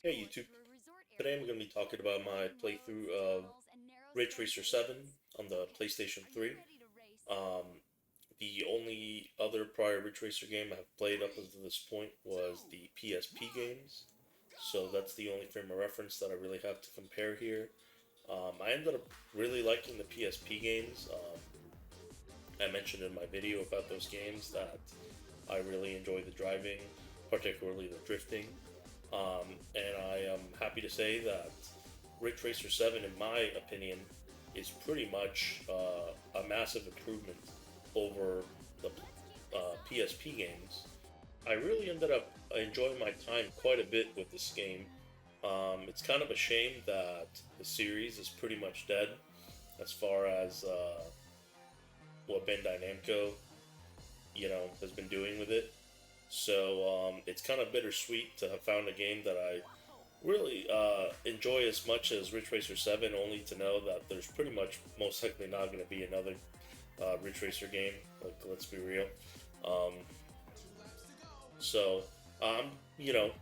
Hey YouTube, today I'm going to be talking about my playthrough of Ridge Racer 7 on the PlayStation 3. Um, the only other prior Ridge Racer game I've played up until this point was the PSP games, so that's the only frame of reference that I really have to compare here. I ended up really liking the PSP games. I mentioned in my video about those games that I really enjoy the driving, particularly the drifting. And I am happy to say that Ridge Racer 7, in my opinion, is pretty much a massive improvement over the PSP games. I really ended up enjoying my time quite a bit with this game. It's kind of a shame that the series is pretty much dead as far as what Bandai Namco, has been doing with it. So it's kind of bittersweet to have found a game that I really enjoy as much as Ridge Racer 7, only to know that there's pretty much most likely not going to be another Ridge Racer game. Like, let's be real. Um, so,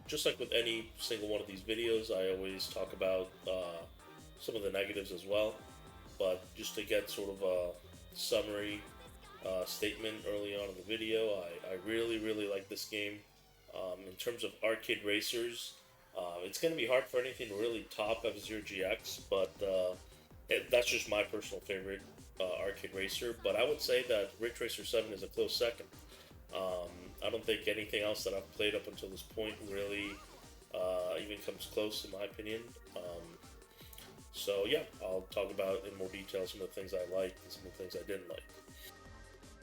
just like with any single one of these videos, I always talk about some of the negatives as well. But just to get sort of a summary statement early on in the video, I really, really like this game. In terms of arcade racers, it's going to be hard for anything to really top F-Zero GX, but that's just my personal favorite arcade racer. But I would say that Ridge Racer 7 is a close second. Um, I don't think anything else that I've played up until this point really even comes close, in my opinion. So yeah, I'll talk about in more detail some of the things I liked and some of the things I didn't like.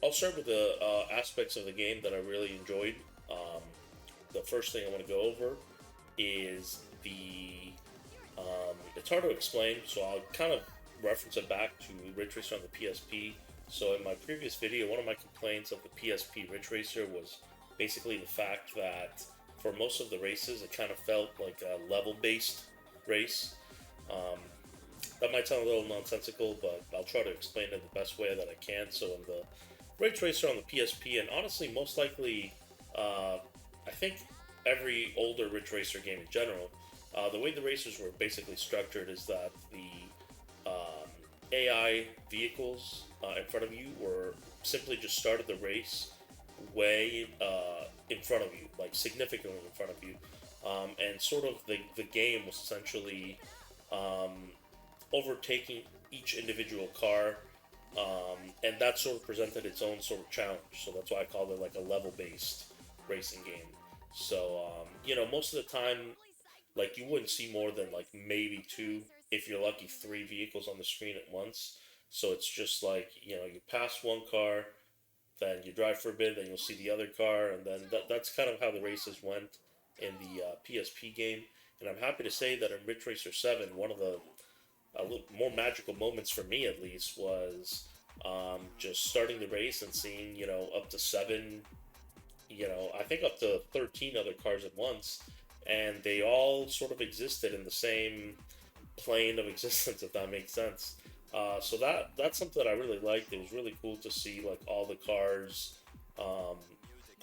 I'll start with the aspects of the game that I really enjoyed. Um, the first thing I want to go over is the. It's hard to explain, so I'll kind of reference it back to Ridge Racer on the PSP. So in my previous video, one of my complaints of the PSP Ridge Racer was basically the fact that for most of the races, it kind of felt like a level-based race. Um, that might sound a little nonsensical, but I'll try to explain it the best way that I can. So in the Ridge Racer on the PSP, and honestly, most likely, I think every older Ridge Racer game in general, the way the racers were basically structured is that the AI vehicles in front of you were simply just started the race way in front of you, like significantly in front of you, and sort of the game was essentially um, overtaking each individual car, and that sort of presented its own sort of challenge. So that's why I called it like a level-based racing game. So most of the time, like you wouldn't see more than like maybe two, if you're lucky, three vehicles on the screen at once. So it's just like you pass one car, then you drive for a bit, then you'll see the other car, and then that's kind of how the races went in the PSP game. And I'm happy to say that in Ridge Racer 7, one of the a little more magical moments for me at least was just starting the race and seeing up to seven, I think up to 13 other cars at once, and they all sort of existed in the same plane of existence, if that makes sense. So that's something that I really liked. It was really cool to see like all the cars um,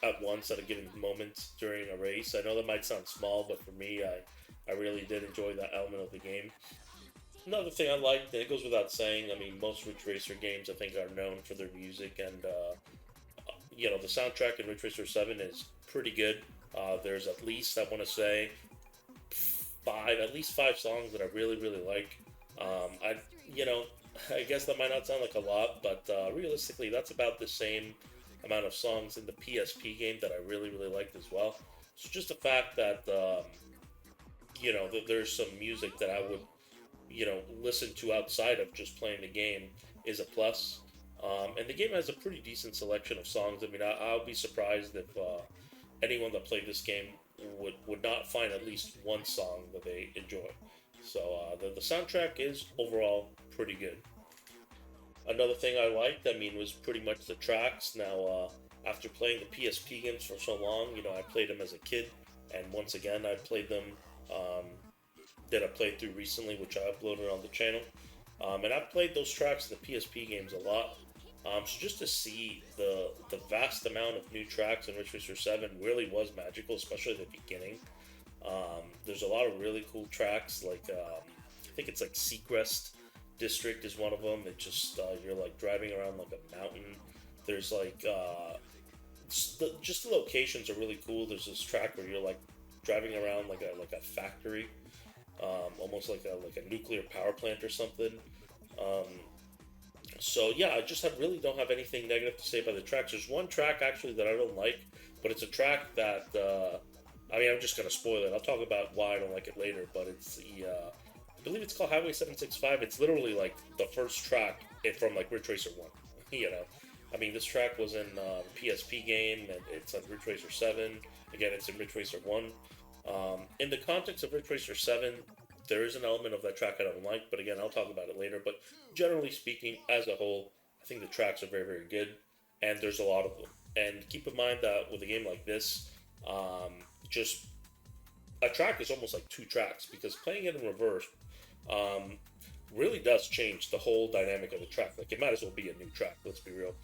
at once at a given moment during a race. I know that might sound small, but for me, I really did enjoy that element of the game. Another thing I liked, and it goes without saying, I mean, most Ridge Racer games I think are known for their music, and the soundtrack in Ridge Racer 7 is pretty good. There's at least, I want to say, at least five songs that I really, really like. I, you know, I guess that might not sound like a lot, but realistically, that's about the same amount of songs in the PSP game that I really, really liked as well. So just the fact that, that there's some music that I would listen to outside of just playing the game is a plus. And the game has a pretty decent selection of songs. I mean, I'll be surprised if anyone that played this game would not find at least one song that they enjoy. So the soundtrack is overall pretty good. Another thing I liked, I mean, was pretty much the tracks. Now, after playing the PSP games for so long, I played them as a kid, and once again, I played them. Um, that I played through recently, which I uploaded on the channel. And I've played those tracks in the PSP games a lot. So just to see the vast amount of new tracks in Ridge Racer 7 really was magical, especially at the beginning. there's a lot of really cool tracks. Like I think it's like Seacrest District is one of them. It just you're like driving around like a mountain. There's like just the locations are really cool. There's this track where you're like driving around like a factory, almost like a nuclear power plant or something. Um, so yeah, really don't have anything negative to say about the tracks. There's one track actually that I don't like, but it's a track that I mean I'm just gonna spoil it. I'll talk about why I don't like it later. But it's the I believe it's called Highway 765. It's literally like the first track from like Ridge Racer 1. You know, I mean this track was in PSP game and it's on Ridge Racer 7. Again, it's in Ridge Racer 1. In the context of Ridge Racer 7, there is an element of that track I don't like, but again, I'll talk about it later. But generally speaking, as a whole, I think the tracks are very, very good, and there's a lot of them. And keep in mind that with a game like this, just a track is almost like two tracks, because playing it in reverse really does change the whole dynamic of the track. Like, it might as well be a new track, let's be real.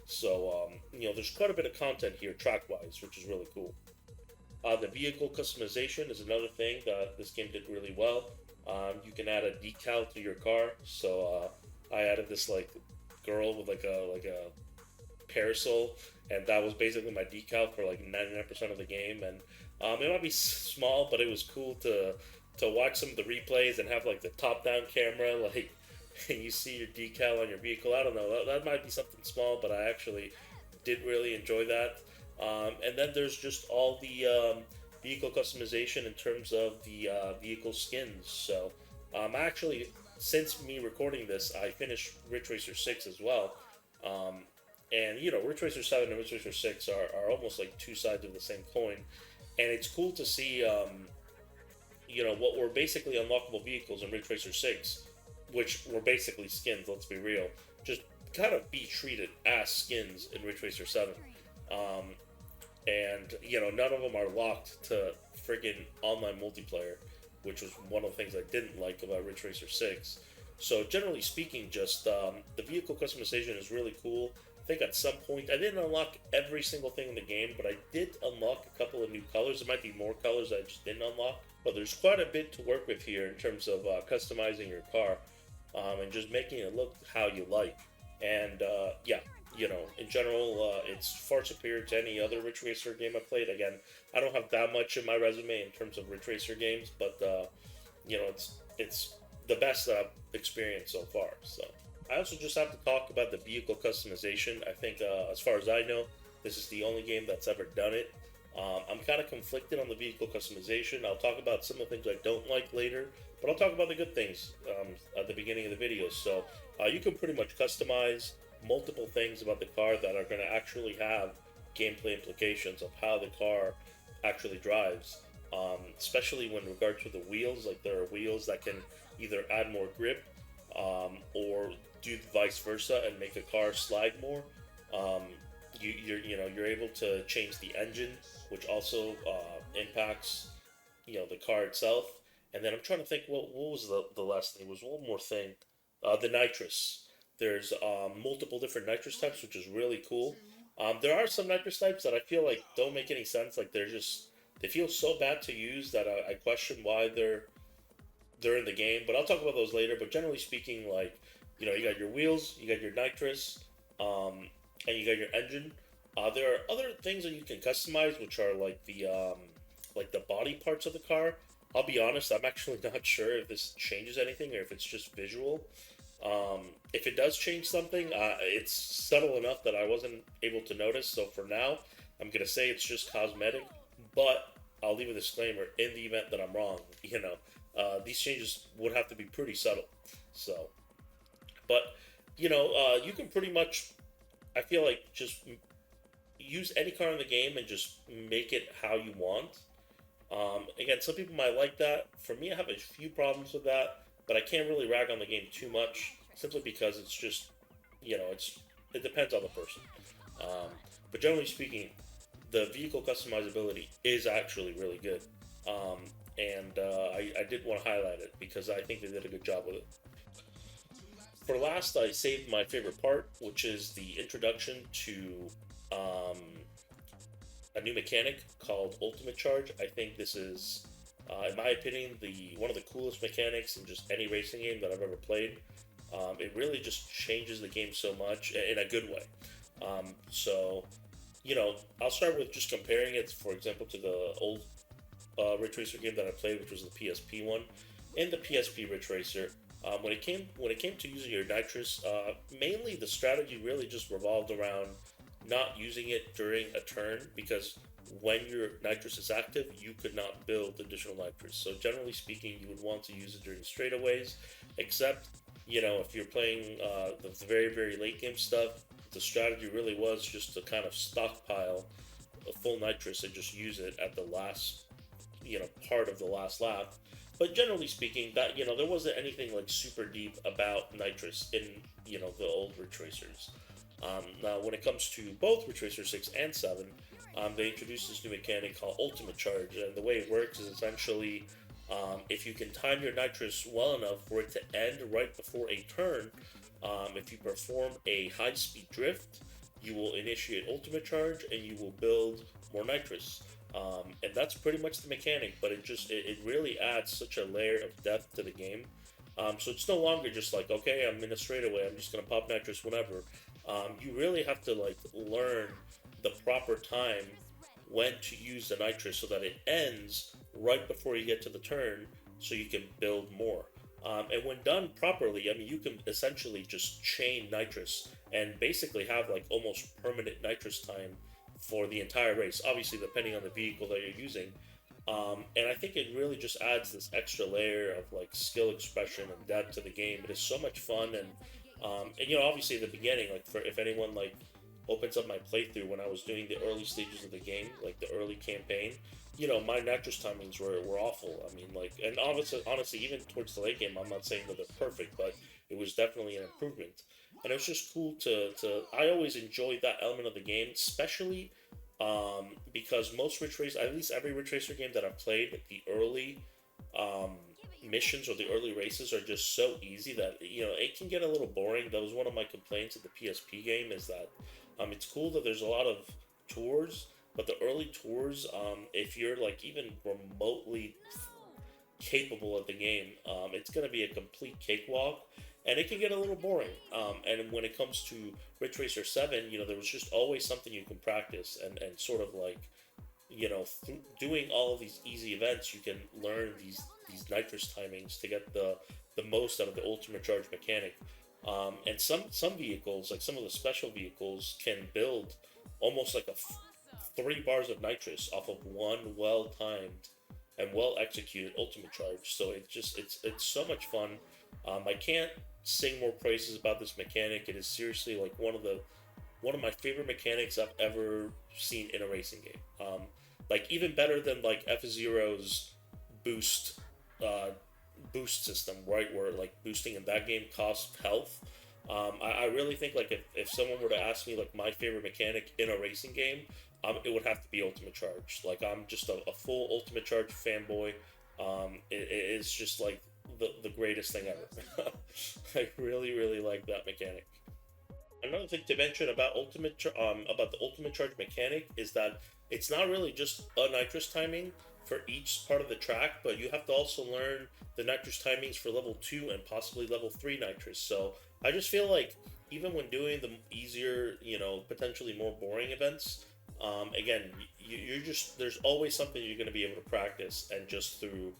So, there's quite a bit of content here track-wise, which is really cool. The vehicle customization is another thing that this game did really well. You can add a decal to your car. So I added this like girl with like a parasol, and that was basically my decal for like 99% of the game. And it might be small, but it was cool to watch some of the replays and have like the top-down camera, like and you see your decal on your vehicle. I don't know. That might be something small, but I actually did really enjoy that. And then there's just all the vehicle customization in terms of the vehicle skins. So actually, since me recording this, I finished Ridge Racer 6 as well. And Ridge Racer 7 and Ridge Racer 6 are almost like two sides of the same coin. And it's cool to see, what were basically unlockable vehicles in Ridge Racer 6, which were basically skins, let's be real, just kind of be treated as skins in Ridge Racer 7. And none of them are locked to friggin' online multiplayer, which was one of the things I didn't like about Ridge Racer 6. So generally speaking, just the vehicle customization is really cool. I think at some point, I didn't unlock every single thing in the game, but I did unlock a couple of new colors. There might be more colors I just didn't unlock, but there's quite a bit to work with here in terms of customizing your car and just making it look how you like. And in general, it's far superior to any other Ridge Racer game I played. Again, I don't have that much in my resume in terms of Ridge Racer games, but it's the best that I've experienced so far. So I also just have to talk about the vehicle customization. I think, as far as I know, this is the only game that's ever done it. I'm kind of conflicted on the vehicle customization. I'll talk about some of the things I don't like later, but I'll talk about the good things at the beginning of the video. So you can pretty much customize multiple things about the car that are going to actually have gameplay implications of how the car actually drives, especially when regard to the wheels. Like, there are wheels that can either add more grip or do vice versa and make a car slide more. You're able to change the engine, which also impacts the car itself. And then I'm trying to think what was the last thing. There was one more thing. The nitrous. There's multiple different nitrous types, which is really cool. There are some nitrous types that I feel like don't make any sense. Like, they feel so bad to use that I question why they're in the game. But I'll talk about those later. But generally speaking, like, you got your wheels, you got your nitrous, and you got your engine. There are other things that you can customize, which are like the body parts of the car. I'll be honest, I'm actually not sure if this changes anything or if it's just visual. If it does change something, it's subtle enough that I wasn't able to notice. So for now, I'm going to say it's just cosmetic, but I'll leave a disclaimer in the event that I'm wrong. These changes would have to be pretty subtle. So, but, you can pretty much, I feel like, just use any car in the game and just make it how you want. Again, some people might like that. For me, I have a few problems with that, but I can't really rag on the game too much, simply because it's just, it depends on the person. But generally speaking, the vehicle customizability is actually really good. I did want to highlight it because I think they did a good job with it. For last, I saved my favorite part, which is the introduction to a new mechanic called Ultimate Charge. I think this is, in my my opinion, the one of the coolest mechanics in just any racing game that I've ever played. It really just changes the game so much in a good way. So, I'll start with just comparing it, for example, to the old Ridge Racer game that I played, which was the PSP one. In the PSP Ridge Racer, when it came to using your nitrous, mainly the strategy really just revolved around not using it during a turn, because when your nitrous is active, you could not build additional nitrous. So generally speaking, you would want to use it during straightaways, except if you're playing the very very late game stuff, the strategy really was just to kind of stockpile a full nitrous and just use it at the last part of the last lap. But generally speaking, that there wasn't anything like super deep about nitrous in the old Ridge Racers. Now, when it comes to both Ridge Racer 6 and 7, they introduced this new mechanic called Ultimate Charge, and the way it works is essentially if you can time your nitrous well enough for it to end right before a turn, if you perform a high-speed drift, you will initiate Ultimate Charge and you will build more nitrous. And that's pretty much the mechanic, but it really adds such a layer of depth to the game. So it's no longer just like, okay, I'm in a straightaway, I'm just gonna pop nitrous whenever. You really have to like learn the proper time when to use the nitrous so that it ends right before you get to the turn, so you can build more. And when done properly, I mean, you can essentially just chain nitrous and basically have like almost permanent nitrous time for the entire race, obviously depending on the vehicle that you're using. And I think it really just adds this extra layer of like skill expression and depth to the game. It is so much fun, and obviously at the beginning, like for if anyone like opens up my playthrough when I was doing the early stages of the game, like the early campaign, my nitrous timings were awful. I mean, like, and honestly, even towards the late game, I'm not saying that they're perfect, but it was definitely an improvement. And it was just cool I always enjoyed that element of the game, especially because most Ridge Racer, at least every Ridge Racer game that I've played, the early missions or the early races are just so easy that it can get a little boring. That was one of my complaints of the PSP game, is that it's cool that there's a lot of tours, but the early tours, if you're like even remotely capable of the game, it's going to be a complete cakewalk, and it can get a little boring. And when it comes to Ridge Racer 7, there was just always something you can practice, and sort of like, doing all of these easy events, you can learn these nitrous timings to get the most out of the Ultimate Charge mechanic. And some vehicles, like some of the special vehicles, can build almost like 3 bars of nitrous off of one well-timed and well-executed Ultimate Charge. So it's so much fun. I can't sing more praises about this mechanic. It is seriously like one of my favorite mechanics I've ever seen in a racing game. Like even better than like F-Zero's boost system, right? Where like boosting in that game costs health. I really think like if someone were to ask me like my favorite mechanic in a racing game, it would have to be Ultimate Charge. Like I'm just a full Ultimate Charge fanboy. It's just like the greatest thing ever. I really really like that mechanic. Another thing to mention about about the Ultimate Charge mechanic is that it's not really just a nitrous timing for each part of the track, but you have to also learn the nitrous timings for level 2 and possibly level 3 nitrous. So I just feel like even when doing the easier, potentially more boring events, again, you're just, there's always something you're going to be able to practice, and just through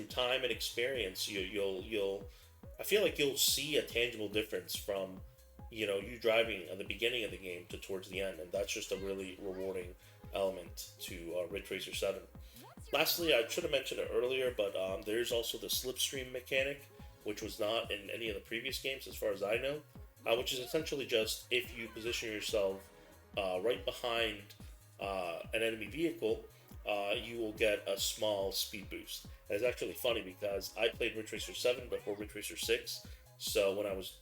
time and experience, you'll I feel like you'll see a tangible difference from you driving at the beginning of the game to towards the end, and that's just a really rewarding element to Ridge Racer 7. Lastly, I should have mentioned it earlier, but there's also the slipstream mechanic, which was not in any of the previous games as far as I know, which is essentially just if you position yourself right behind an enemy vehicle, you will get a small speed boost. And it's actually funny because I played Ridge Racer 7 before Ridge Racer 6, so when I was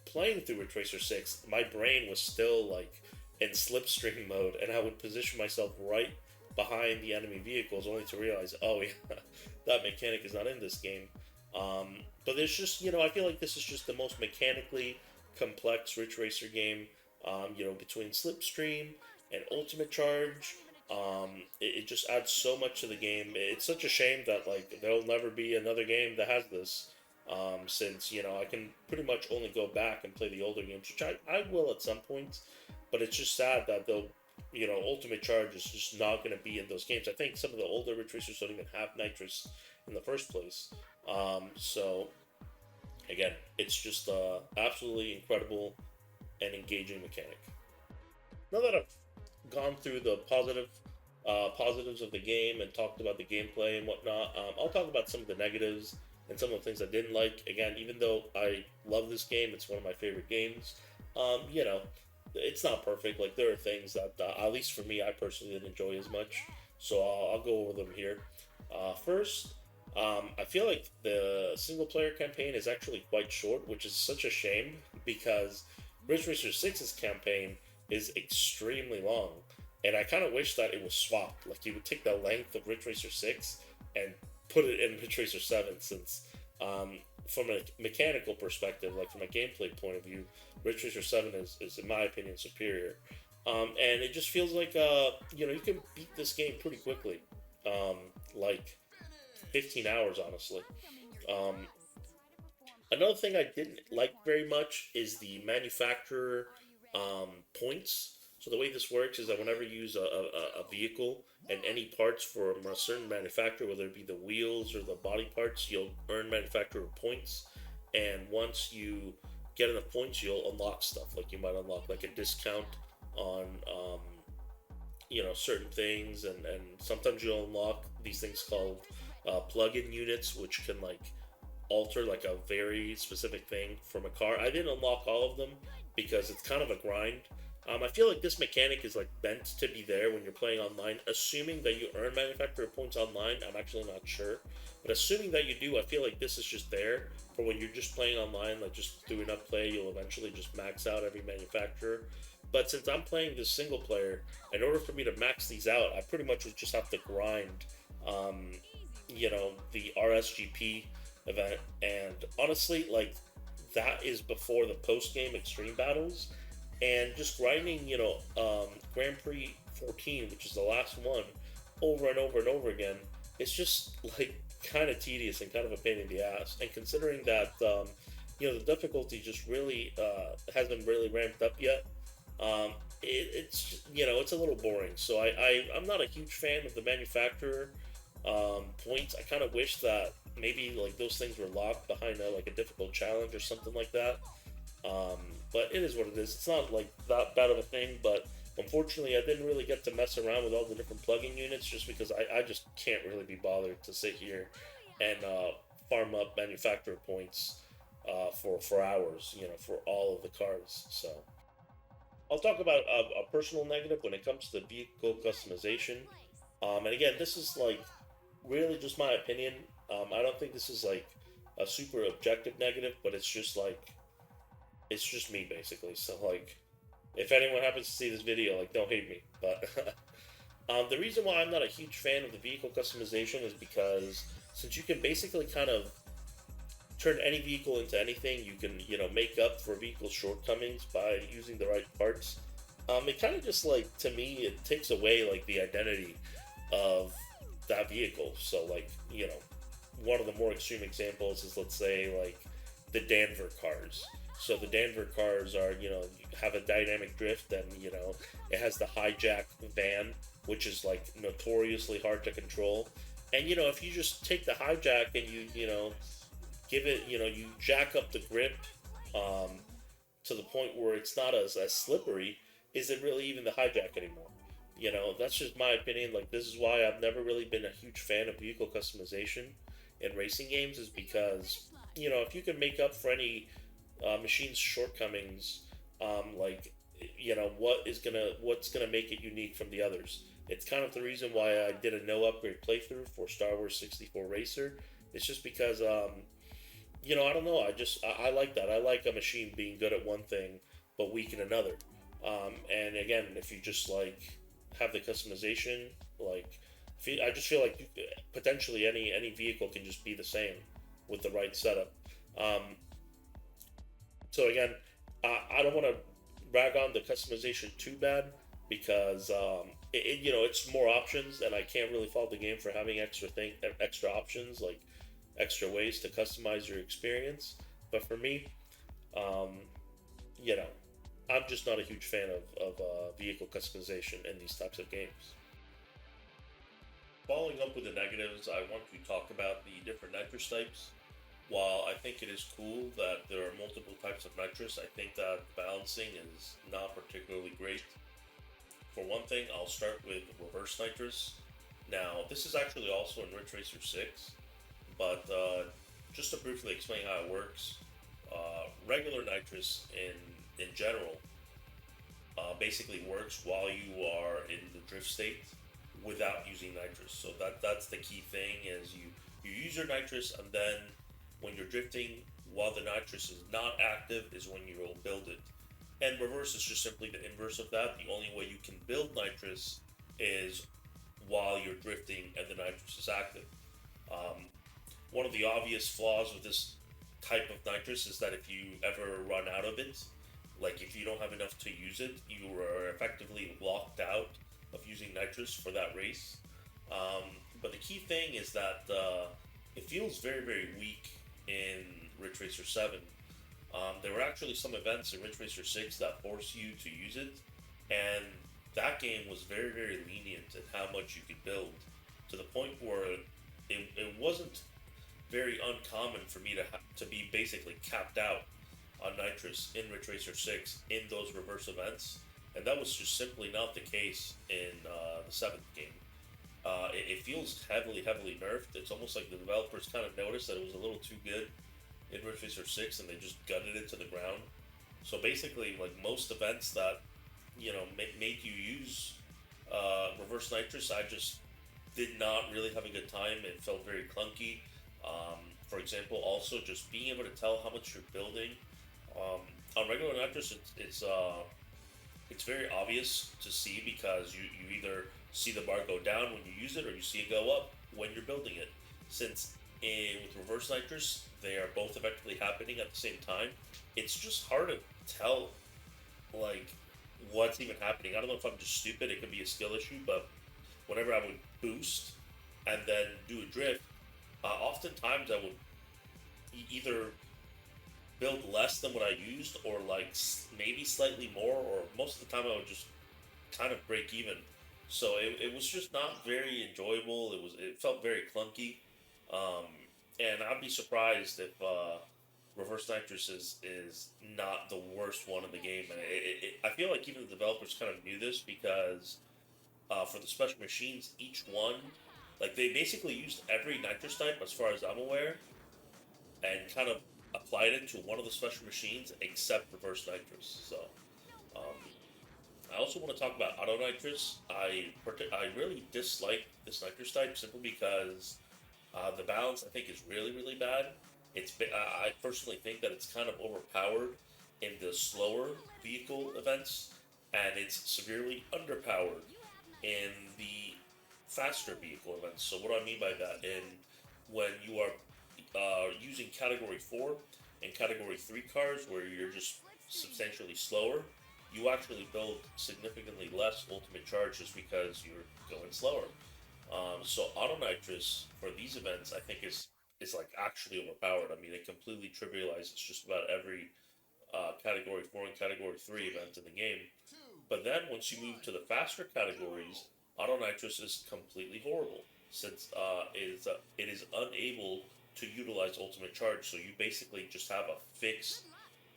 playing through Ridge Racer 6, my brain was still like in slipstream mode, and I would position myself right behind the enemy vehicles, only to realize, oh yeah, that mechanic is not in this game. But there's just, I feel like this is just the most mechanically complex Ridge Racer game, between Slipstream and Ultimate Charge. It just adds so much to the game. It's such a shame that like there'll never be another game that has this. Since I can pretty much only go back and play the older games, which I will at some point, but it's just sad that they'll Ultimate Charge is just not going to be in those games. I think some of the older Ridge Racers don't even have nitrous in the first place. So again, it's just absolutely incredible and engaging mechanic. Now that I've gone through the positives of the game and talked about the gameplay and whatnot, I'll talk about some of the negatives and some of the things I didn't like. Again, even though I love this game, it's one of my favorite games. You know, it's not perfect. Like there are things that, at least for me, I personally didn't enjoy as much. So I'll go over them here. First, I feel like the single player campaign is actually quite short, which is such a shame because Ridge Racer Six's campaign is extremely long. And I kind of wish that it was swapped. Like you would take the length of Ridge Racer 6 and put it in Ridge Racer 7, since from a mechanical perspective, like from a gameplay point of view, Ridge Racer 7 is in my opinion, superior. And it just feels like, you can beat this game pretty quickly. Like 15 hours, honestly. Um, Another thing I didn't like very much is the manufacturer points. So the way this works is that whenever you use a vehicle and any parts from a certain manufacturer, whether it be the wheels or the body parts, you'll earn manufacturer points. And once you get enough points, you'll unlock stuff. Like you might unlock like a discount on certain things, and sometimes you'll unlock these things called plug-in units, which can like alter like a very specific thing from a car. I didn't unlock all of them because it's kind of a grind. I feel like this mechanic is like meant to be there when you're playing online, assuming that you earn manufacturer points online. I'm actually not sure, but assuming that you do, I feel like this is just there for when you're just playing online, like just through enough play, you'll eventually just max out every manufacturer. But since I'm playing this single player, in order for me to max these out, I pretty much would just have to grind, the RSGP event. And honestly, like that is before the post game extreme battles, and just grinding, Grand Prix 14, which is the last one, over and over and over again. It's just like kind of tedious and kind of a pain in the ass. And considering that, the difficulty just really hasn't really ramped up yet. It's a little boring. So I'm not a huge fan of the manufacturer points. I kind of wish that maybe like those things were locked behind a difficult challenge or something like that. But it is what it is. It's not like that bad of a thing, but unfortunately I didn't really get to mess around with all the different plugin units just because I just can't really be bothered to sit here and farm up manufacturer points for hours, for all of the cars. So I'll talk about a personal negative when it comes to the vehicle customization. And again, this is like really just my opinion. I don't think this is like a super objective negative, but it's just me basically. So like, if anyone happens to see this video, like don't hate me. But the reason why I'm not a huge fan of the vehicle customization is because since you can basically kind of turn any vehicle into anything, you can make up for vehicle shortcomings by using the right parts. It kind of just like, to me, it takes away like the identity of that vehicle. So like, one of the more extreme examples is, let's say, like the Danver cars. So the Danver cars are, have a dynamic drift, and it has the hijack van, which is like notoriously hard to control. And if you just take the hijack and you give it, you jack up the grip um, to the point where it's not as slippery, is it really even the hijack anymore? That's just my opinion. Like, this is why I've never really been a huge fan of vehicle customization in racing games, is because, if you can make up for any machine's shortcomings, like, what's gonna make it unique from the others? It's kind of the reason why I did a no upgrade playthrough for Star Wars 64 Racer. It's just because, I don't know. I like that. I like a machine being good at one thing but weak in another. And again, if you just like have the customization, like I just feel like potentially any vehicle can just be the same with the right setup. Um, so again, I don't want to rag on the customization too bad because it's more options, and I can't really fault the game for having extra options, like extra ways to customize your experience. But for me, um, you know, I'm just not a huge fan of vehicle customization in these types of games. Following up with the negatives, I want to talk about the different nitrous types. While I think it is cool that there are multiple types of nitrous, I think that balancing is not particularly great. For one thing, I'll start with reverse nitrous. Now, this is actually also in Ridge Racer 6, but just to briefly explain how it works, regular nitrous in general basically works while you are in the drift state without using nitrous. So that's the key thing is you use your nitrous, and then when you're drifting while the nitrous is not active is when you will build it. And reverse is just simply the inverse of that. The only way you can build nitrous is while you're drifting and the nitrous is active. Um, One of the obvious flaws with this type of nitrous is that if you ever run out of it, like if you don't have enough to use it, you are effectively locked out of using nitrous for that race. Um, but the key thing is that it feels very, very weak in Ridge Racer 7. There were actually some events in Ridge Racer 6 that force you to use it, and that game was very, very lenient in how much you could build, to the point where it wasn't very uncommon for me to be basically capped out on nitrous in Ridge Racer 6 in those reverse events, and that was just simply not the case in the seventh game. It feels heavily, heavily nerfed. It's almost like the developers kind of noticed that it was a little too good in Ridge Racer 6 and they just gutted it to the ground. So basically, like most events that, made you use reverse nitrous, I just did not really have a good time. It felt very clunky. For example, also just being able to tell how much you're building. Um, on regular nitrous, it's very obvious to see because you either see the bar go down when you use it or you see it go up when you're building it. Since with reverse nitrous, they are both effectively happening at the same time, it's just hard to tell like what's even happening. I don't know if I'm just stupid, it could be a skill issue, but whenever I would boost and then do a drift, oftentimes I would either build less than what I used, or like maybe slightly more, or most of the time I would just kind of break even. So it was just not very enjoyable. It felt very clunky, um, and I'd be surprised if reverse nitrous is not the worst one in the game. And I feel like even the developers kind of knew this because for the special machines, each one, like they basically used every nitrous type as far as I'm aware, and kind of applied it to one of the special machines except reverse nitrous. So um, I also want to talk about auto nitrous. I really dislike this nitrous type simply because the balance I think is really really bad. I personally think that it's kind of overpowered in the slower vehicle events, and it's severely underpowered in the faster vehicle events. So what do I mean by that? In when you are using Category 4 and Category 3 cars, where you're just substantially slower, you actually build significantly less ultimate charge just because you're going slower. So auto nitrous for these events, I think is like actually overpowered. I mean, it completely trivializes just about every Category 4 and Category 3 event in the game. But then once you move to the faster categories, auto nitrous is completely horrible since it is unable to utilize ultimate charge. So you basically just have a fixed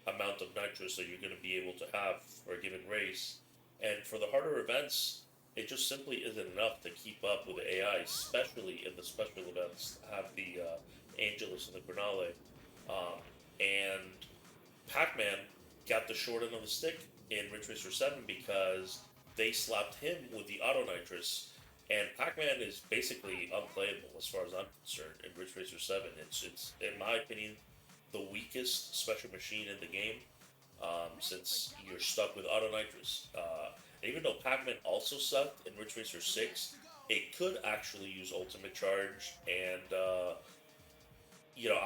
amount of nitrous that you're going to be able to have for a given race. And for the harder events, it just simply isn't enough to keep up with the AI, especially in the special events. Have the Angelus and the Crinale. And Pac-Man got the short end of the stick in Ridge Racer 7 because they slapped him with the auto nitrous, and Pac-Man is basically unplayable as far as I'm concerned in Ridge Racer 7. It's in my opinion the weakest special machine in the game, since you're stuck with auto nitrous. And even though Pac-Man also sucked in Ridge Racer 6, it could actually use ultimate charge, and I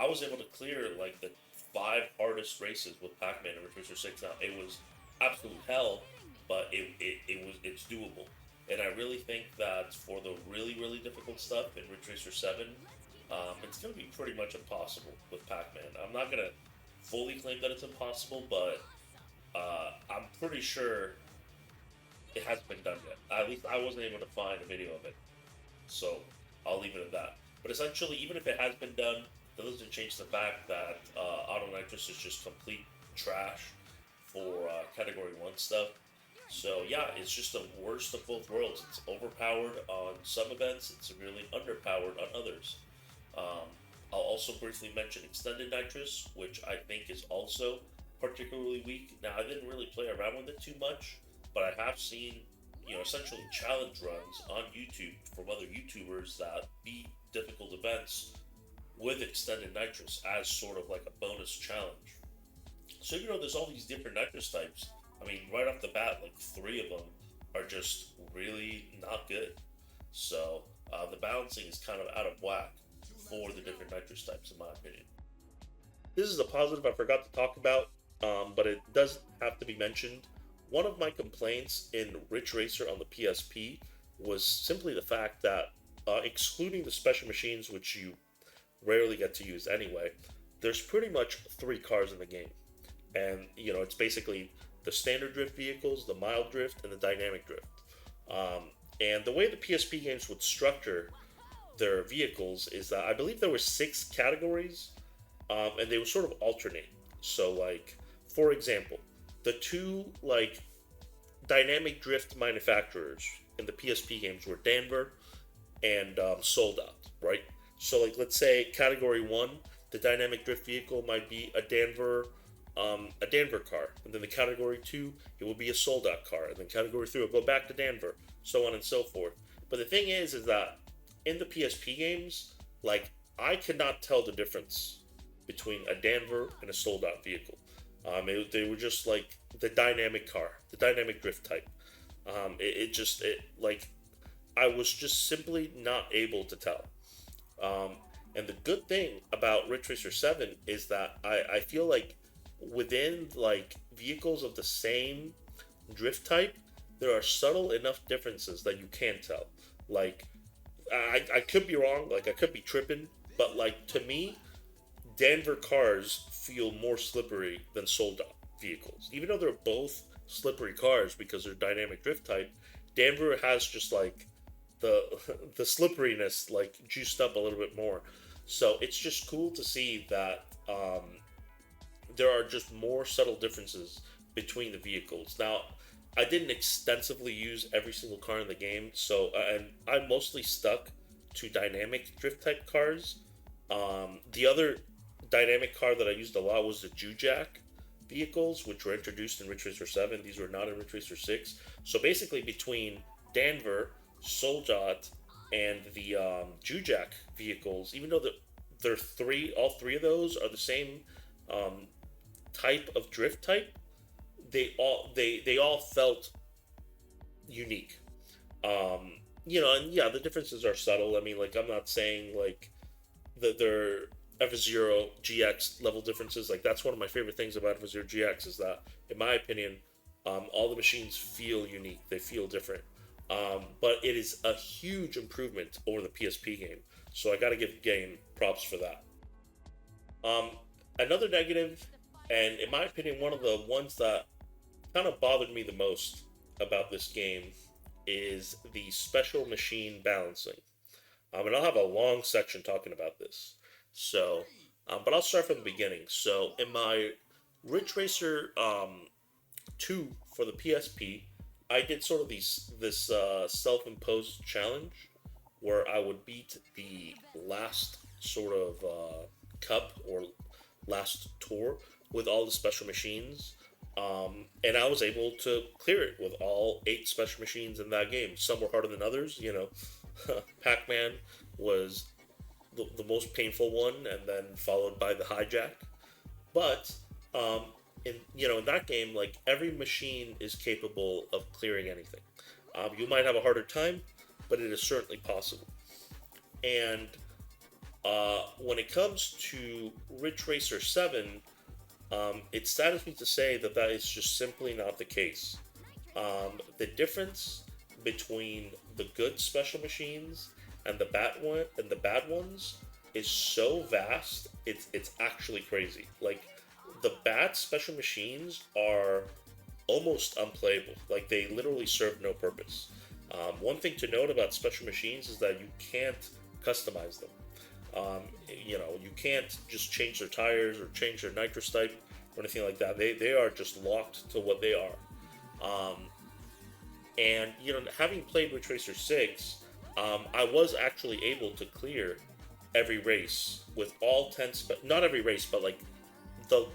was able to clear like the five hardest races with Pac-Man in Ridge Racer 6. Now it was absolute hell, but it's doable. And I really think that for the really, really difficult stuff in Ridge Racer 7, it's going to be pretty much impossible with Pac-Man. I'm not going to fully claim that it's impossible, but I'm pretty sure it hasn't been done yet. At least I wasn't able to find a video of it. So I'll leave it at that. But essentially, even if it has been done, that doesn't change the fact that Auto Nitrous is just complete trash for Category 1 stuff. So yeah, it's just the worst of both worlds. It's overpowered on some events, it's really underpowered on others. Um, I'll also briefly mention Extended Nitrous, which I think is also particularly weak. Now, I didn't really play around with it too much, but I have seen, essentially challenge runs on YouTube from other YouTubers that beat difficult events with Extended Nitrous as sort of like a bonus challenge. So, there's all these different nitrous types. I mean, right off the bat, like 3 of them are just really not good. So, the balancing is kind of out of whack for the different nitrous types, in my opinion. This is a positive I forgot to talk about, but it does have to be mentioned. One of my complaints in Ridge Racer on the PSP was simply the fact that, excluding the special machines, which you rarely get to use anyway, there's pretty much 3 cars in the game. And, it's basically the standard drift vehicles, the mild drift, and the dynamic drift. And the way the PSP games would structure their vehicles is that I believe there were 6 categories, and they would sort of alternate. So, like, for example, the 2, like, dynamic drift manufacturers in the PSP games were Danver and Soldat, right? So, like, let's say category 1, the dynamic drift vehicle might be a Danver car, and then the category 2, it will be a Soldat car, and then category 3 will go back to Danver, so on and so forth. But the thing is that in the PSP games, like, I could not tell the difference between a Danver and a Soldat vehicle. They were just like the dynamic car, the dynamic drift type. Like, I was just simply not able to tell. And the good thing about Ridge Racer 7 is that I feel like within, like, vehicles of the same drift type, there are subtle enough differences that you can tell. Like, I could be wrong, like, I could be tripping, but, like, to me, Danver cars feel more slippery than Soldat vehicles. Even though they're both slippery cars because they're dynamic drift type, Danver has just, like, the slipperiness, like, juiced up a little bit more. So it's just cool to see that there are just more subtle differences between the vehicles. Now, I didn't extensively use every single car in the game, so and I mostly stuck to dynamic drift type cars. The other dynamic car that I used a lot was the Jujak vehicles, which were introduced in Ridge Racer 7. These were not in Ridge Racer 6. So basically, between Danver, Soldat, and the Jujak vehicles, even though all 3 of those are the same type of drift type, they all felt unique. And yeah, the differences are subtle. I mean, like, I'm not saying, like, that they're F-Zero GX level differences. Like, that's one of my favorite things about F-Zero GX is that, in my opinion, all the machines feel unique. They feel different. But it is a huge improvement over the PSP game. So I gotta give the game props for that. Another negative, and in my opinion, one of the ones that kind of bothered me the most about this game, is the special machine balancing. And I'll have a long section talking about this. So, but I'll start from the beginning. So, in my Ridge Racer 2 for the PSP, I did sort of this self-imposed challenge where I would beat the last sort of cup or last tour with all the special machines. And I was able to clear it with all 8 special machines in that game. Some were harder than others, Pac-Man was the most painful one, and then followed by the hijack. But in that game, like, every machine is capable of clearing anything. You might have a harder time, but it is certainly possible. And when it comes to Ridge Racer 7, it saddens me to say that is just simply not the case. The difference between the good special machines and the bad ones is so vast. It's actually crazy. Like the bad special machines are almost unplayable. Like they literally serve no purpose. One thing to note about special machines is that you can't customize them. You can't just change their tires or change their nitrous type or anything like that. They are just locked to what they are. Um, and having played Ridge Racer 6, I was actually able to clear every race with all 10 not every race, but like the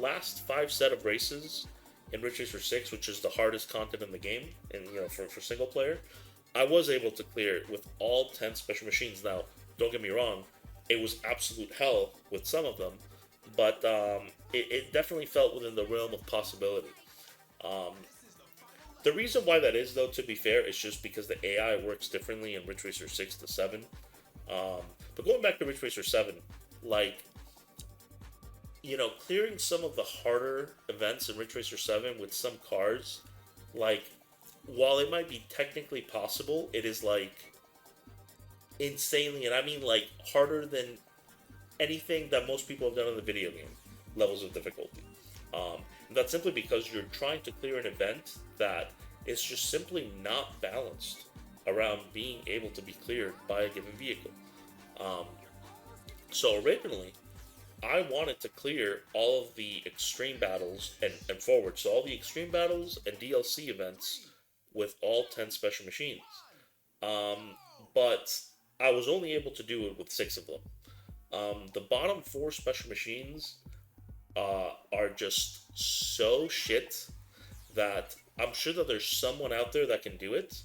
last 5 set of races in Ridge Racer 6, which is the hardest content in the game, and for single player, I was able to clear it with all 10 special machines. Now, don't get me wrong, it was absolute hell with some of them, but it definitely felt within the realm of possibility. Um, the reason why that is, though, to be fair, is just because the AI works differently in Ridge Racer 6 to 7. But going back to Ridge Racer 7, like, clearing some of the harder events in Ridge Racer 7 with some cars, like, while it might be technically possible, it is, like, insanely, and I mean, like, harder than anything that most people have done in the video game levels of difficulty. And that's simply because you're trying to clear an event that is just simply not balanced around being able to be cleared by a given vehicle. So originally, I wanted to clear all of the extreme battles and forward, so all the extreme battles and DLC events with all 10 special machines. But I was only able to do it with 6 of them. The bottom 4 special machines are just so shit that I'm sure that there's someone out there that can do it,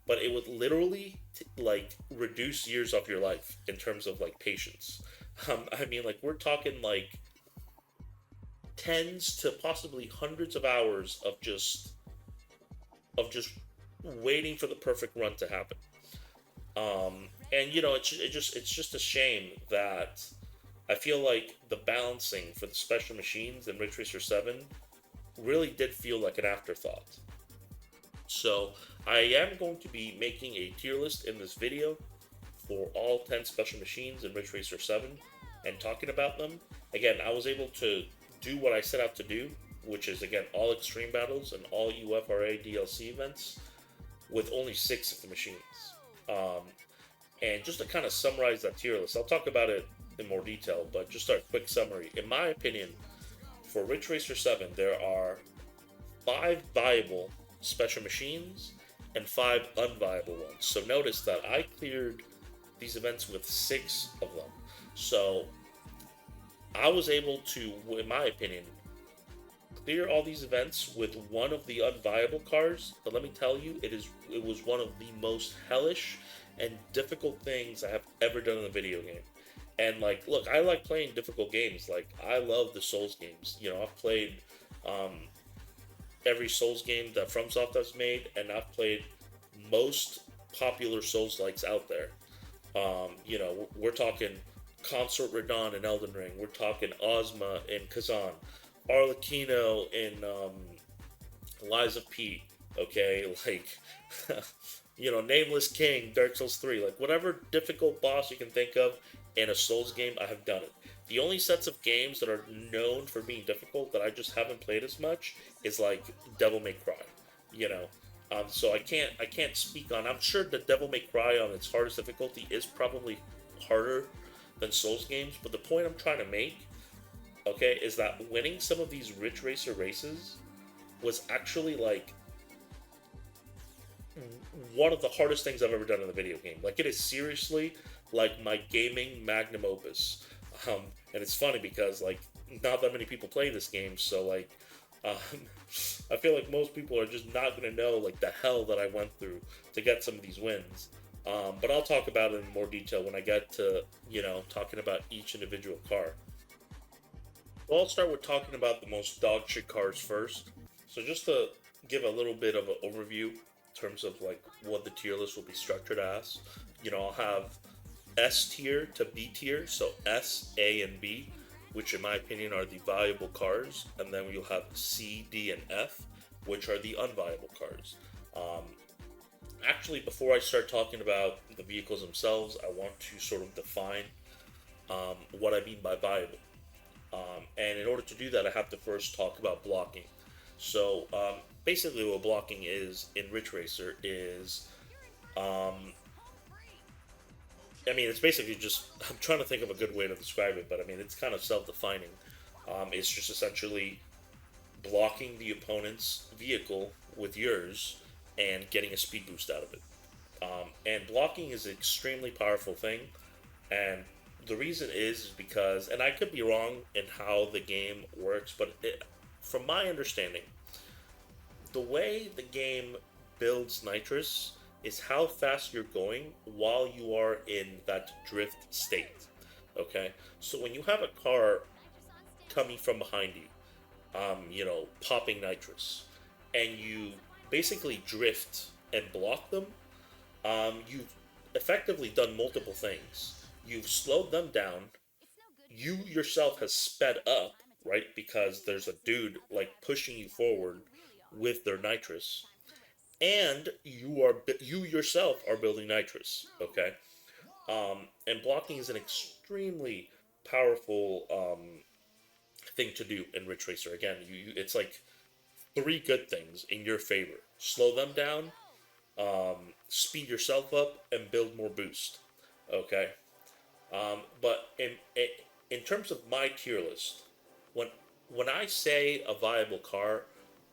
but it would literally like reduce years of your life in terms of like patience. I mean, like we're talking like tens to possibly hundreds of hours of just waiting for the perfect run to happen. And it's just a shame that I feel like the balancing for the special machines in Ridge Racer 7 really did feel like an afterthought. So I am going to be making a tier list in this video for all 10 special machines in Ridge Racer 7 and talking about them. Again, I was able to do what I set out to do, which is again all extreme battles and all UFRA DLC events with only 6 of the machines. And just to kind of summarize that tier list, I'll talk about it in more detail, but just a quick summary. In my opinion, for Ridge Racer 7, there are 5 viable special machines and 5 unviable ones. So notice that I cleared these events with 6 of them. So I was able to, in my opinion, clear all these events with one of the unviable cars, but let me tell you, it was one of the most hellish and difficult things I have ever done in a video game. And like, look, I like playing difficult games. Like, I love the Souls games. I've played every Souls game that FromSoft has made, and I've played most popular Souls-likes out there. We're talking Consort Radon in Elden Ring. We're talking Ozma in Kazan. Arlecchino in Lies of P. Okay, like, Nameless King, Dark Souls 3. Like, whatever difficult boss you can think of in a Souls game, I have done it. The only sets of games that are known for being difficult that I just haven't played as much is like Devil May Cry, so I can't speak on. I'm sure that Devil May Cry on its hardest difficulty is probably harder than Souls games, but the point I'm trying to make, okay, is that winning some of these Ridge Racer races was actually like one of the hardest things I've ever done in a video game. Like, it is seriously like my gaming magnum opus. And it's funny because like not that many people play this game, so like I feel like most people are just not going to know like the hell that I went through to get some of these wins. But I'll talk about it in more detail when I get to talking about each individual car. Well, I'll start with talking about the most dog shit cars first. So just to give a little bit of an overview in terms of like what the tier list will be structured as, I'll have S tier to B tier, so S, A, and B, which in my opinion are the viable cars, and then you'll have C, D, and F, which are the unviable cars. actually, before I start talking about the vehicles themselves, I want to sort of define what I mean by viable. And in order to do that, I have to first talk about blocking. So basically, what blocking is in Ridge Racer is, um, I mean, it's basically just, I'm trying to think of a good way to describe it, but I mean, it's kind of self defining. It's just essentially blocking the opponent's vehicle with yours and getting a speed boost out of it. And blocking is an extremely powerful thing. And the reason is because, and I could be wrong in how the game works, but from my understanding, the way the game builds nitrous is how fast you're going while you are in that drift state. Okay, so when you have a car coming from behind you, popping nitrous, and you basically drift and block them, you've effectively done multiple things. You've slowed them down. You yourself has sped up, right? Because there's a dude like pushing you forward with their nitrous, and you yourself are building nitrous. Okay, and blocking is an extremely powerful thing to do in Ridge Racer. Again, it's like three good things in your favor: slow them down, speed yourself up, and build more boost. Okay, but in terms of my tier list, when when I say a viable car,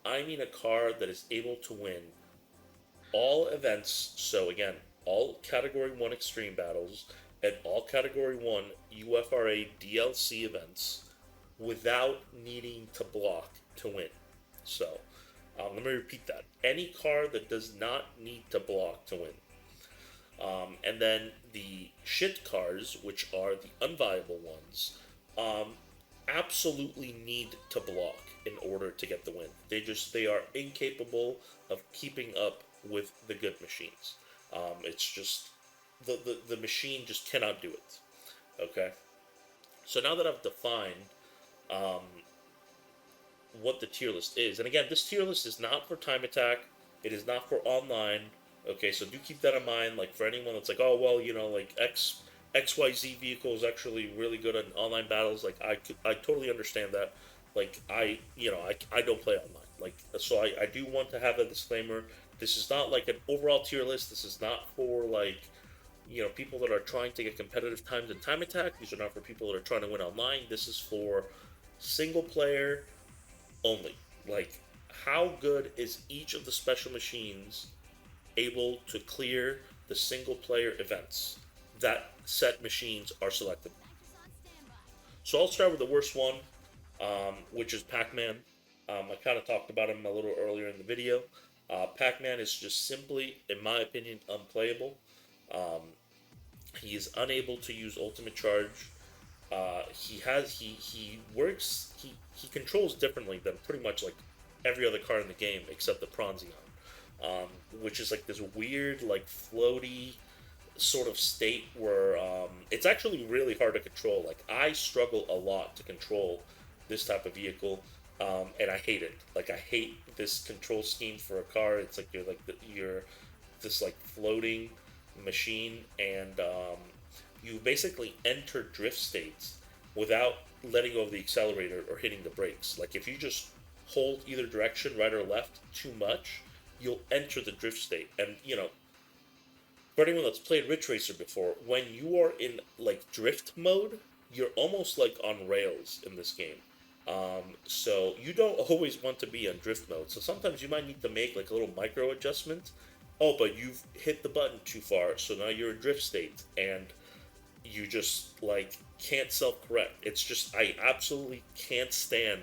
I mean a car that is able to win all events. So again, all Category 1 Extreme Battles and all Category 1 UFRA DLC events without needing to block to win. So, let me repeat that. Any car that does not need to block to win. And then the shit cars, which are the unviable ones, um, absolutely need to block in order to get the win. They are incapable of keeping up with the good machines. It's just the machine just cannot do it. Okay. So now that I've defined um, what the tier list is, and again, this tier list is not for time attack. It is not for online. Okay, so do keep that in mind. Like for anyone that's like, oh well, like XYZ vehicle is actually really good in online battles. Like I totally understand that. Like I don't play online. Like so I do want to have a disclaimer. This is not like an overall tier list. This is not for like people that are trying to get competitive times in time attack. These are not for people that are trying to win online. This is for single player only. Like how good is each of the special machines able to clear the single player events that set machines are selected. So I'll start with the worst one, which is Pac-Man. I kind of talked about him a little earlier in the video. Pac-Man is just simply, in my opinion, unplayable. Um, he is unable to use Ultimate Charge. He works he controls differently than pretty much like every other card in the game except the Pronzione, which is like this weird like floaty sort of state where it's actually really hard to control. Like I struggle a lot to control this type of vehicle, and I hate it. Like I hate this control scheme for a car. It's like you're this like floating machine, and you basically enter drift states without letting go of the accelerator or hitting the brakes. Like if you just hold either direction, right or left, too much, you'll enter the drift state. And for anyone that's played Ridge Racer before, when you are in like drift mode, you're almost like on rails in this game. So you don't always want to be on drift mode. So sometimes you might need to make like a little micro adjustment. Oh, but you've hit the button too far, so now you're in drift state, and you just like can't self-correct. It's just I absolutely can't stand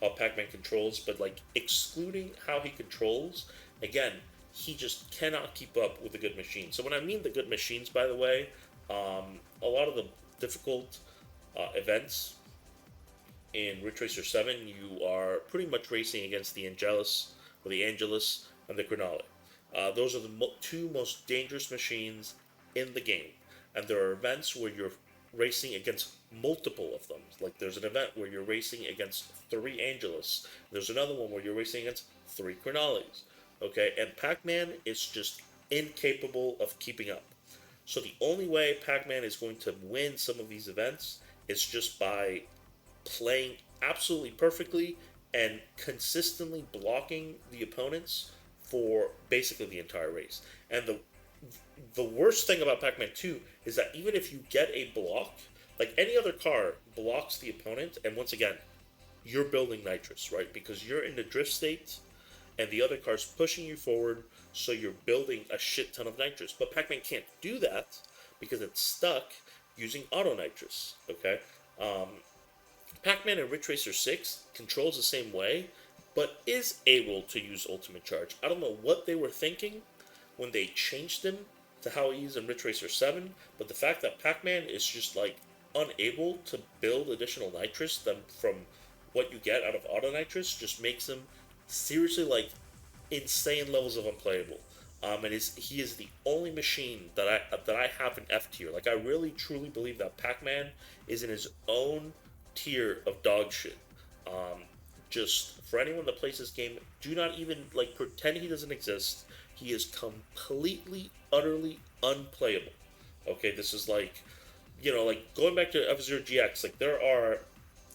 how Pac-Man controls, but like excluding how he controls, again, he just cannot keep up with the good machines. So when I mean the good machines, by the way, a lot of the difficult events in Ridge Racer 7, you are pretty much racing against the Angelus, and the Crinale. Those are the two most dangerous machines in the game. And there are events where you're racing against multiple of them. Like there's an event where you're racing against 3 Angelus. There's another one where you're racing against 3 Crinales. Okay, and Pac-Man is just incapable of keeping up. So the only way Pac-Man is going to win some of these events is just by playing absolutely perfectly and consistently blocking the opponents for basically the entire race. And the worst thing about Pac-Man 2 is that even if you get a block, like any other car blocks the opponent, and once again, you're building nitrous, right? Because you're in the drift state and the other car's pushing you forward, so you're building a shit ton of nitrous. But Pac-Man can't do that because it's stuck using auto nitrous, okay? Um, Pac-Man in Ridge Racer 6 controls the same way, but is able to use Ultimate Charge. I don't know what they were thinking when they changed him to how he is in Ridge Racer 7, but the fact that Pac-Man is just like unable to build additional nitrous than from what you get out of auto nitrous just makes him seriously like insane levels of unplayable. And he is the only machine that I have in F tier. Like I really truly believe that Pac-Man is in his own tier of dog shit. Um, just for anyone that plays this game, do not even like pretend he doesn't exist. He is completely, utterly unplayable. Okay, this is like, like going back to F-Zero GX. Like there are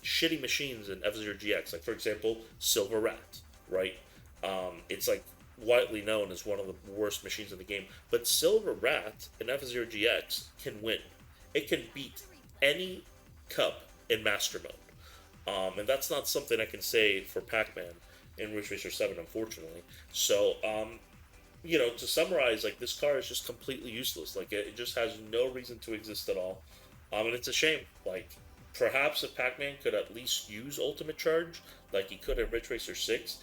shitty machines in F-Zero GX. Like for example, Silver Rat, right? It's like widely known as one of the worst machines in the game. But Silver Rat in F-Zero GX can win. It can beat any cup in Master Mode. And that's not something I can say for Pac-Man in Ridge Racer 7, unfortunately. So, to summarize, like, this car is just completely useless. Like, it just has no reason to exist at all. And it's a shame. Like, perhaps if Pac-Man could at least use Ultimate Charge, like he could in Ridge Racer 6,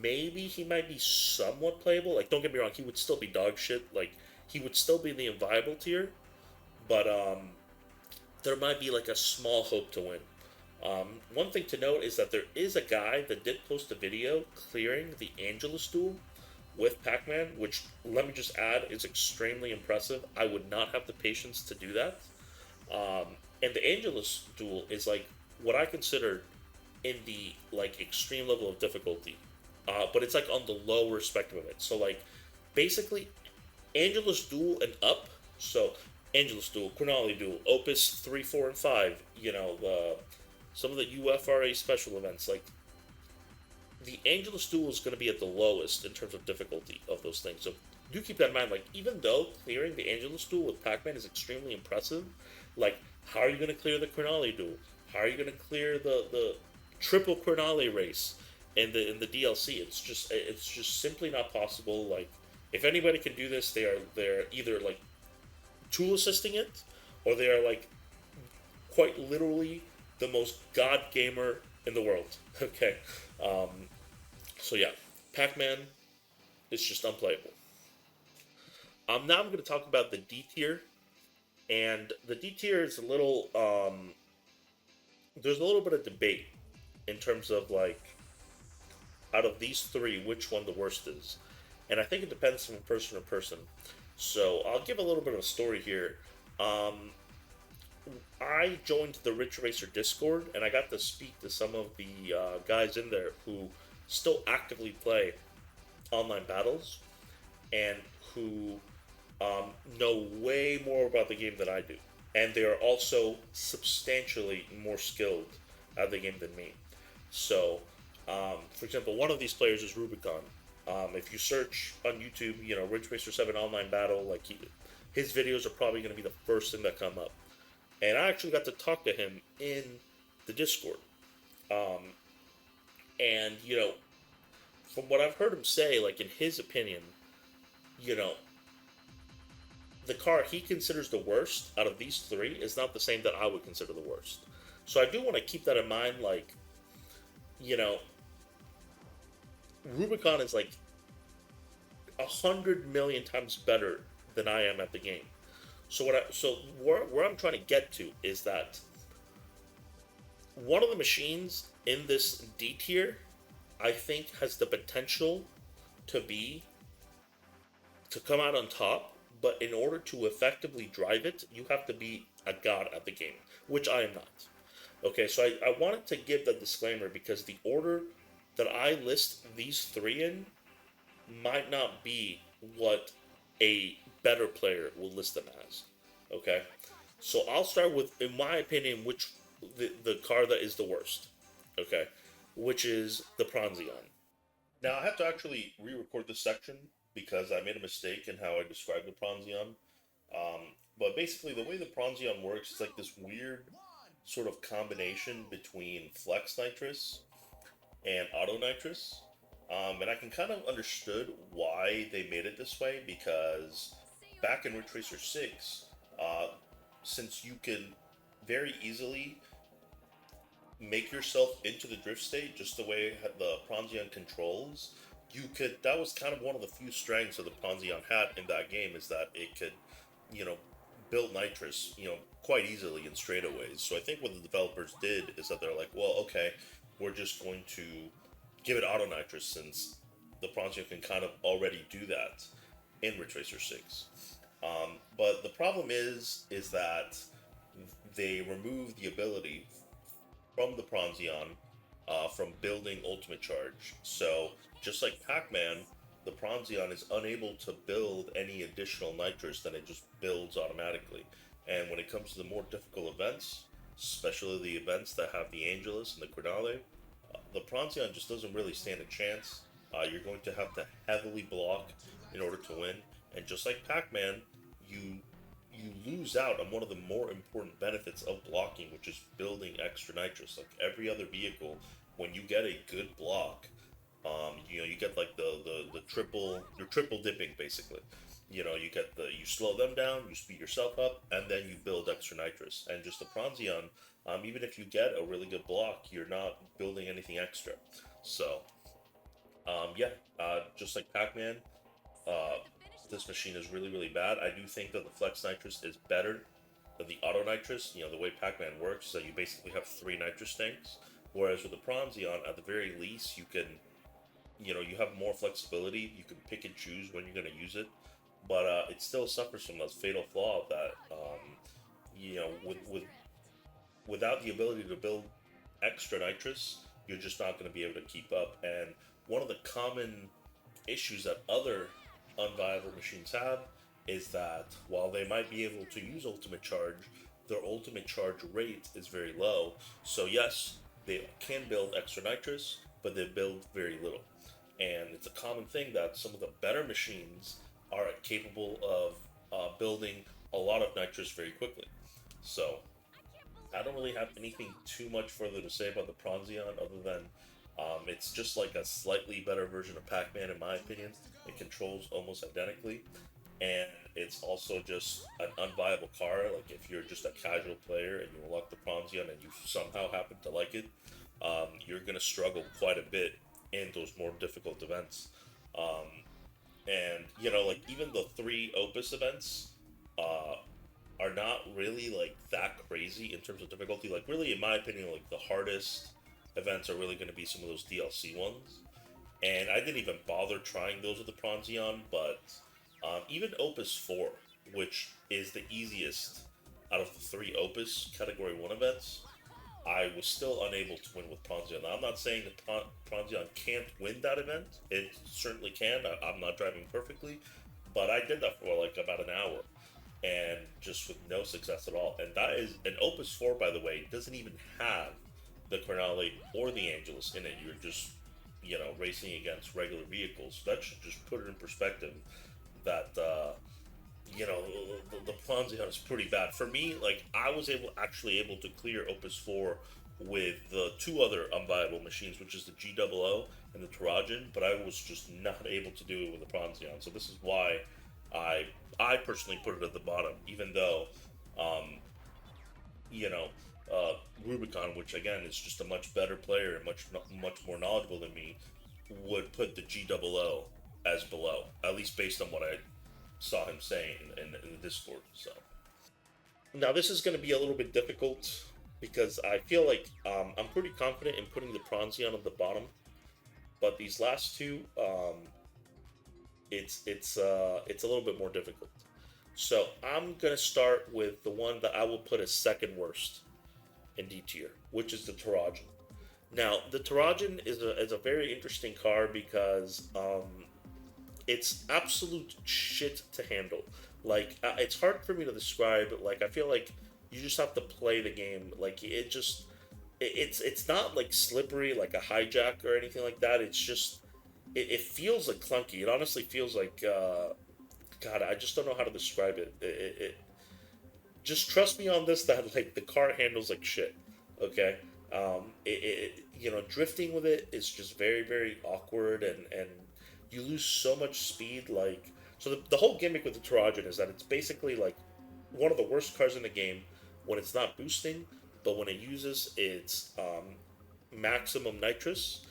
maybe he might be somewhat playable. Like, don't get me wrong, he would still be dog shit. Like, he would still be in the inviolable tier. But, there might be, like, a small hope to win. One thing to note is that there is a guy that did post a video clearing the Angelus duel with Pac-Man, which, let me just add, is extremely impressive. I would not have the patience to do that. And the Angelus duel is, like, what I consider in the, like, extreme level of difficulty. But it's, like, on the lower spectrum of it. So, like, basically, Angelus duel and up, so Angelus duel, Crinale duel, Opus 3, 4, and 5, some of the UFRA special events, like, the Angelus duel is going to be at the lowest in terms of difficulty of those things. So do keep that in mind. Like, even though clearing the Angelus duel with Pac-Man is extremely impressive, like, how are you going to clear the Crinale duel? How are you going to clear the triple Crinale race in the DLC? It's just simply not possible. Like, if anybody can do this, they're either like tool assisting it, or they are like quite literally the most god gamer in the world. Okay, so yeah, Pac-Man is just unplayable. Now I'm going to talk about the D tier, and the D tier is a little there's a little bit of debate in terms of like out of these three, which one the worst is, and I think it depends from person to person. So I'll give a little bit of a story here. I joined the Ridge Racer Discord, and I got to speak to some of the guys in there who still actively play online battles, and who know way more about the game than I do. And they are also substantially more skilled at the game than me. So, for example, one of these players is Rubicon. If you search on YouTube, Ridge Racer 7 online battle, like his videos are probably going to be the first thing that come up. And I actually got to talk to him in the Discord. And, from what I've heard him say, like, in his opinion, the car he considers the worst out of these three is not the same that I would consider the worst. So I do want to keep that in mind, like, Rubicon is like 100 million times better than I am at the game. So where I'm trying to get to is that one of the machines in this D tier, I think, has the potential to come out on top, but in order to effectively drive it, you have to be a god at the game, which I am not. Okay, so I wanted to give that disclaimer because the order that I list these three in might not be what a better player will list them as. Okay, so I'll start with, in my opinion, which the car that is the worst. Okay, which is the Pronzion. Now I have to actually re-record this section because I made a mistake in how I described the Pronzion. Um, but basically, the way the Pronzion works is like this weird sort of combination between flex nitrous and auto nitrous. And I can kind of understood why they made it this way because back in Ridge Racer 6, uh, since you can very easily make yourself into the drift state just the way the Pronzion controls, you could, that was kind of one of the few strengths of the Pronzion had in that game, is that it could, you know, build nitrous, quite easily in straightaways. So I think what the developers did is that they're like, well, okay, we're just going to give it auto nitrous since the Pronzion can kind of already do that in Ridge Racer 6. But the problem is that they removed the ability from the Pronzion from building Ultimate Charge. So just like Pac-Man, the Pronzion is unable to build any additional nitrous than it just builds automatically. And when it comes to the more difficult events, especially the events that have the Angelus and the Crinale, the Pronzion just doesn't really stand a chance. You're going to have to heavily block in order to win. And just like Pac-Man, you you lose out on one of the more important benefits of blocking, which is building extra nitrous. Like every other vehicle, when you get a good block, you get like the triple, you're triple dipping basically. You get you slow them down, you speed yourself up, and then you build extra nitrous. And just the Pronzion, even if you get a really good block, you're not building anything extra. So, yeah, just like Pac-Man, uh, this machine is really, really bad. I do think that the Flex Nitrous is better than the Auto Nitrous. The way Pac-Man works is that you basically have three nitrous tanks, whereas with the Pronzion, at the very least, you can, you have more flexibility. You can pick and choose when you're going to use it, but it still suffers from that fatal flaw that, without the ability to build extra nitrous, you're just not going to be able to keep up. And one of the common issues that other unviable machines have is that while they might be able to use ultimate charge, their ultimate charge rate is very low. So yes, they can build extra nitrous, but they build very little. And it's a common thing that some of the better machines are capable of building a lot of nitrous very quickly. So I don't really have anything too much further to say about the Pronzion other than it's just like a slightly better version of Pac-Man in my opinion. It controls almost identically, and it's also just an unviable car. Like if you're just a casual player and you unlock the Pronzion and you somehow happen to like it, you're gonna struggle quite a bit in those more difficult events. Um, and like even the three Opus events, uh, are not really like that crazy in terms of difficulty. Like really, in my opinion, like the hardest events are really going to be some of those DLC ones. And I didn't even bother trying those with the Pronzion, but even Opus 4, which is the easiest out of the three Opus Category 1 events, I was still unable to win with Pronzion. Now, I'm not saying that Pronzion can't win that event. It certainly can. I'm not driving perfectly, but I did that for like about an hour and just with no success at all. And that is an Opus 4, by the way, doesn't even have the Crinale or the Angelus in it. You're just, racing against regular vehicles. That should just put it in perspective that, the Pronzion is pretty bad. For me, like, I was actually able to clear Opus 4 with the two other unviable machines, which is the GOO and the Terrajhin, but I was just not able to do it with the Pronzion. So this is why I I personally put it at the bottom, even though, um, you know, Rubicon, which again is just a much better player and much more knowledgeable than me, would put the GOO as below, at least based on what I saw him saying in the Discord. So now this is going to be a little bit difficult because I feel like I'm pretty confident in putting the Pronzion at the bottom, but these last two, it's a little bit more difficult. So I'm gonna start with the one that I will put as second worst in D tier, which is the Terrajhin. Now the Terrajhin is a very interesting car because it's absolute shit to handle. Like it's hard for me to describe. Like I feel like you just have to play the game. Like it just it's not like slippery like a hijack or anything like that. It's just it feels like clunky. It honestly feels like God. I just don't know how to describe it. Just trust me on this that like the car handles like shit. Okay. Drifting with it is just very awkward, and you lose so much speed. Like so, the whole gimmick with the Terrajhin is that it's basically like one of the worst cars in the game when it's not boosting, but when it uses its maximum nitrous,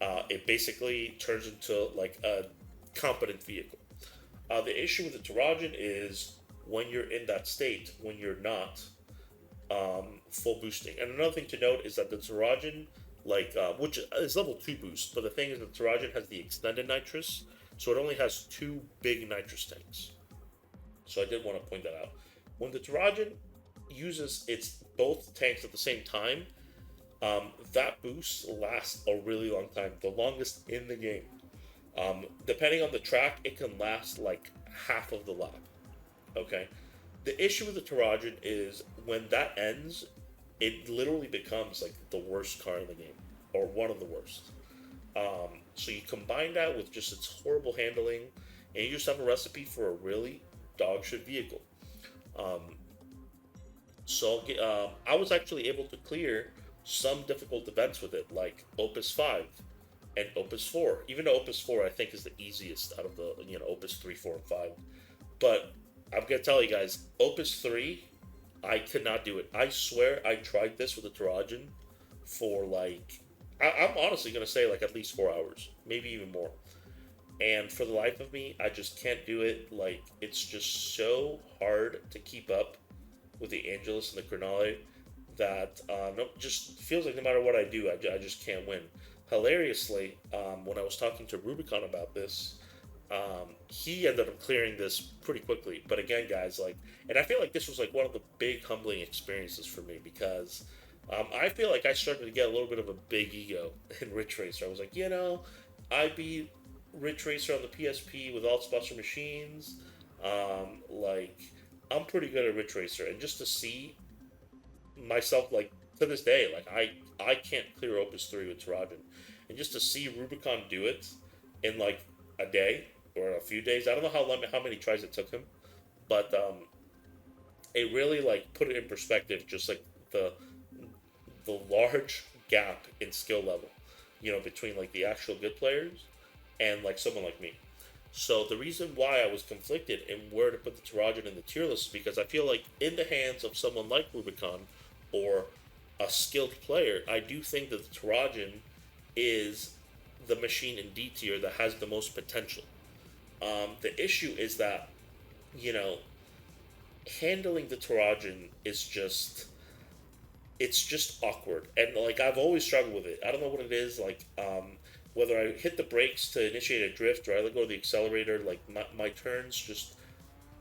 it basically turns into like a competent vehicle. The issue with the Terrajhin is when you're in that state, when you're not full boosting. And another thing to note is that the Terrajhin, which is level 2 boost, but the thing is the Terrajhin has the extended nitrous, so it only has 2 big nitrous tanks. So I did want to point that out. When the Terrajhin uses its both tanks at the same time, that boost lasts a really long time, the longest in the game. Depending on the track, it can last like half of the lap. Okay, the issue with the Terrajhin is when that ends, it literally becomes like the worst car in the game, or one of the worst. So you combine that with just its horrible handling, and you just have a recipe for a really dog shit vehicle. Um, I was actually able to clear some difficult events with it, like Opus 5 and Opus 4. Even though Opus 4 I think is the easiest out of the Opus 3, 4, and 5. But I'm gonna tell you guys, Opus 3, I could not do it. I swear I tried this with the Terrajhin for like I'm honestly gonna say like at least 4 hours, maybe even more. And for the life of me, I just can't do it. Like it's just so hard to keep up with the Angelus and the Crinale that no, just feels like no matter what I do, I just can't win. Hilariously, when I was talking to Rubicon about this, he ended up clearing this pretty quickly. But again, guys, like, and I feel like this was like one of the big humbling experiences for me because I feel like I started to get a little bit of a big ego in Ridge Racer. I was like, I beat Ridge Racer on the PSP with all sponsor machines. Like, I'm pretty good at Ridge Racer, and just to see myself like to this day, like I can't clear Opus 3 with Terrajhin, and just to see Rubicon do it in like a day or a few days, I don't know how many tries it took him, but it really like put it in perspective, just like the large gap in skill level, between like the actual good players and like someone like me. So the reason why I was conflicted in where to put the Terrajhin in the tier list is because I feel like in the hands of someone like Rubicon or a skilled player, I do think that the Terrajhin is the machine in D tier that has the most potential. The issue is that, you know, handling the Terrajhin is just awkward, and like I've always struggled with it. I don't know what it is. Like whether I hit the brakes to initiate a drift or I let go of the accelerator, like my turns just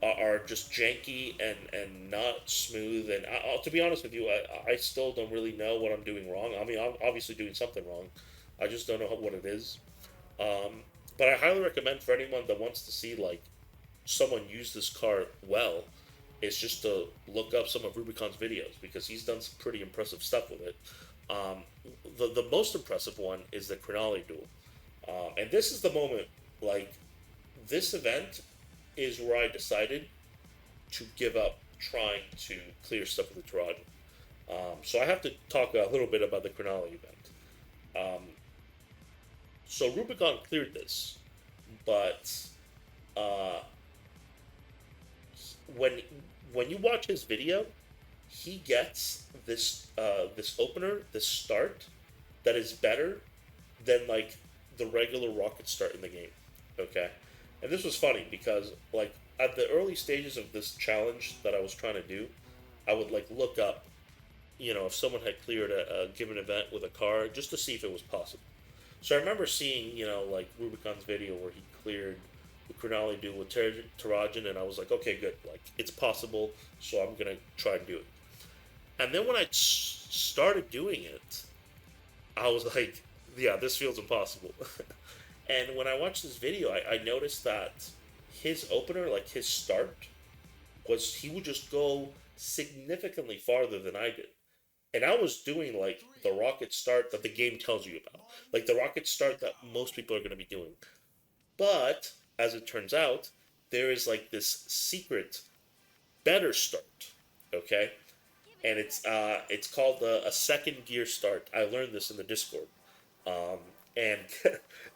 are just janky and not smooth. And to be honest with you, I still don't really know what I'm doing wrong. I mean, I'm obviously doing something wrong. I just don't know what it is. Um, but I highly recommend for anyone that wants to see like someone use this car well, is just to look up some of Rubicon's videos because he's done some pretty impressive stuff with it. Um, the most impressive one is the Crinale duel, and this is the moment. Like this event is where I decided to give up trying to clear stuff with the Terrajhin. So I have to talk a little bit about the Crinale event. Um, so Rubicon cleared this, but uh, when when you watch his video, he gets this opener, this start that is better than like the regular rocket start in the game. Okay, and this was funny because like at the early stages of this challenge that I was trying to do, I would like look up, if someone had cleared a given event with a car just to see if it was possible. So I remember seeing, like Rubicon's video where he cleared the Crinale duel with Terrajhin, and I was like, okay, good, like it's possible, so I'm gonna try and do it. And then when I started doing it, I was like, yeah, this feels impossible. And when I watched this video, I noticed that his opener, like his start, was he would just go significantly farther than I did. And I was doing like the rocket start that the game tells you about, like the rocket start that most people are going to be doing. But as it turns out, there is like this secret better start, okay? And it's called a second gear start. I learned this in the Discord. Um, and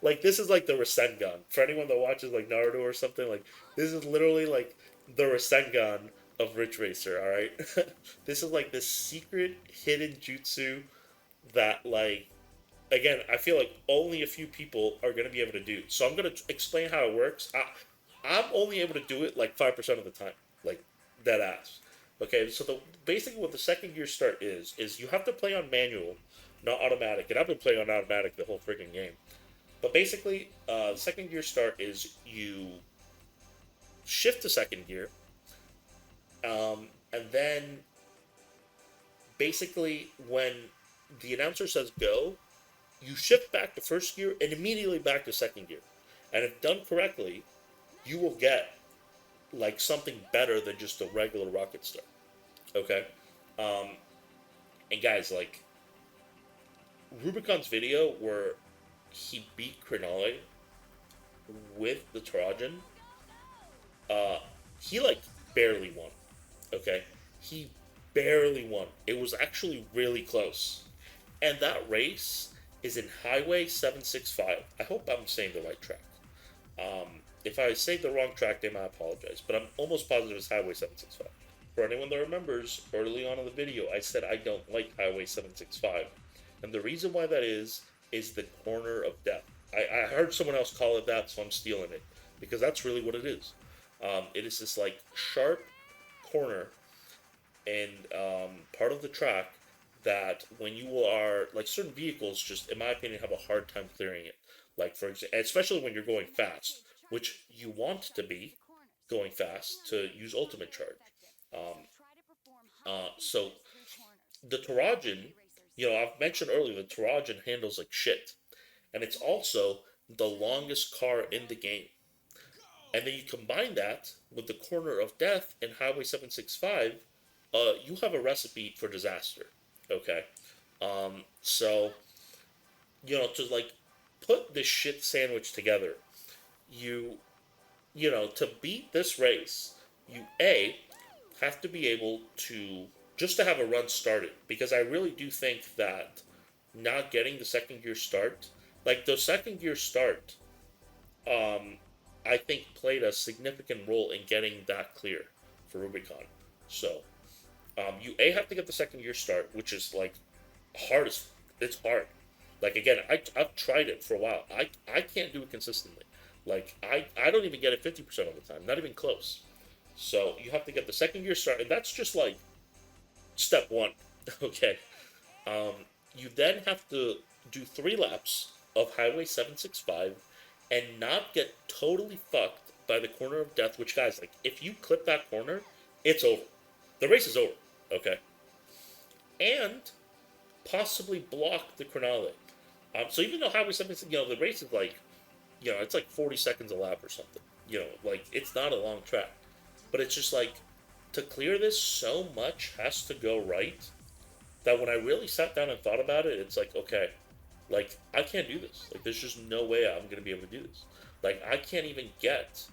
like this is like the Rasengan. For anyone that watches like Naruto or something, like this is literally like the Rasengan of Ridge Racer. All right, this is like this secret hidden jutsu that like again I feel like only a few people are gonna be able to do. So I'm gonna explain how it works. I'm only able to do it like 5% of the time, like dead ass. Okay, so the basically what the second gear start is you have to play on manual, not automatic. And I've been playing on automatic the whole freaking game. But basically, the second gear start is you shift to second gear, and then basically when the announcer says go, you shift back to first gear and immediately back to second gear. And if done correctly, you will get like something better than just a regular rocket start. Okay, um, and guys, like Rubicon's video where he beat Crinale with the Terrajhin, uh, he like barely won. Okay, he barely won. It was actually really close, and that race is in Highway 765. I hope I'm saying the right track. If I say the wrong track name, I apologize, but I'm almost positive it's Highway 765. For anyone that remembers, early on in the video, I said I don't like Highway 765. And the reason why that is the corner of death. I heard someone else call it that, so I'm stealing it. Because that's really what it is. It is this, like, sharp corner and part of the track that when you are, like, certain vehicles just, in my opinion, have a hard time clearing it. Like, for example, especially when you're going fast, which you want to be going fast to use ultimate charge. Um, so the Terrajhin, I've mentioned earlier the Terrajhin handles like shit, and it's also the longest car in the game. And then you combine that with the corner of death in Highway 765, you have a recipe for disaster. Okay, so to like put this shit sandwich together, you to beat this race, you have to be able to just to have a run started because I really do think that not getting the second gear start, like the second gear start, um, I think played a significant role in getting that clear for Rubicon. So you have to get the second gear start, which is like hardest. It's hard. Like again, I've tried it for a while. I can't do it consistently. Like I don't even get it 50% of the time, not even close. So you have to get the second gear start, and that's just like step one. Okay. Um, you then have to do 3 laps of Highway 765 and not get totally fucked by the corner of death, which, guys, like, if you clip that corner, it's over. The race is over. Okay. And possibly block the Crinale. So even though Highway 765, the race is like, it's like 40 seconds a lap or something. Like, it's not a long track. But it's just like, to clear this, so much has to go right that when I really sat down and thought about it, it's like, okay, like, I can't do this. Like, there's just no way I'm going to be able to do this. Like, I can't even get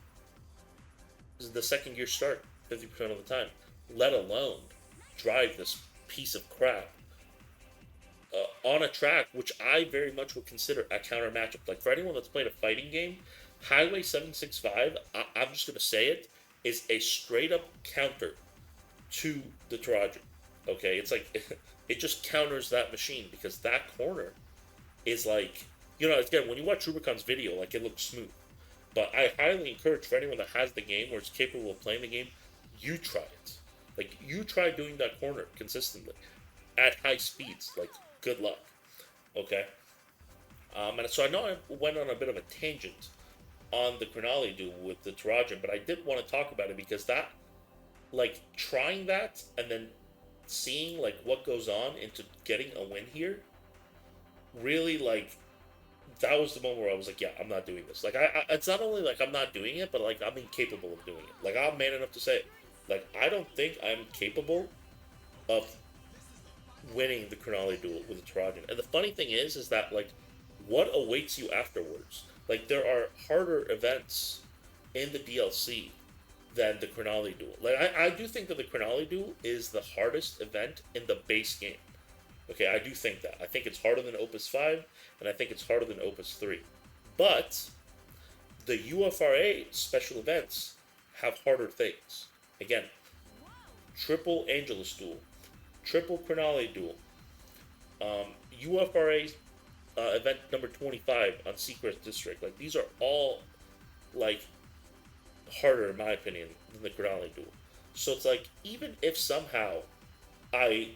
the second gear start 50% of the time, let alone drive this piece of crap on a track which I very much would consider a counter matchup. Like, for anyone that's played a fighting game, Highway 765, I'm just going to say it, is a straight up counter to the Terrajhin. Okay, it's like it just counters that machine because that corner is like again when you watch Rubicon's video, like it looks smooth. But I highly encourage for anyone that has the game or is capable of playing the game, you try it. Like you try doing that corner consistently at high speeds. Like good luck. Okay. And so I know I went on a bit of a tangent on the Crinale duel with the Terrajhin, but I did want to talk about it because that, like, trying that and then seeing, like, what goes on into getting a win here really, like, that was the moment where I was like, yeah, I'm not doing this. Like, it's not only like I'm not doing it, but like I'm incapable of doing it. Like, I'm man enough to say it. Like, I don't think I'm capable of winning the Crinale duel with the Terrajhin. And the funny thing is that like, what awaits you afterwards? Like, there are harder events in the DLC than the Crinale duel. Like, I do think that the Crinale duel is the hardest event in the base game. Okay, I do think that. I think it's harder than Opus 5, and I think it's harder than Opus 3. But the UFRA special events have harder things. Again, triple Angelus duel, triple Crinale duel, UFRA event number 25 on Secret District. Like, these are all, like, harder, in my opinion, than the Crinale duel. So it's like, even if somehow I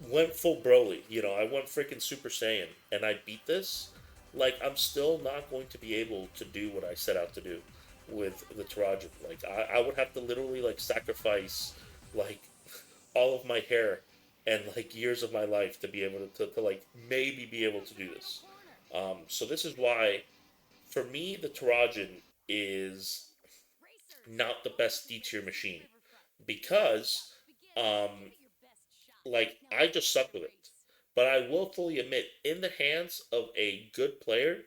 went full Broly, I went freaking Super Saiyan, and I beat this, like, I'm still not going to be able to do what I set out to do with the Terrajhin. Like, I would have to literally, like, sacrifice, like, all of my hair and, like, years of my life to be able to like, maybe be able to do this. So this is why, for me, the Terrajhin is not the best D tier machine because, um, like, I just suck with it. But I will fully admit, in the hands of a good player,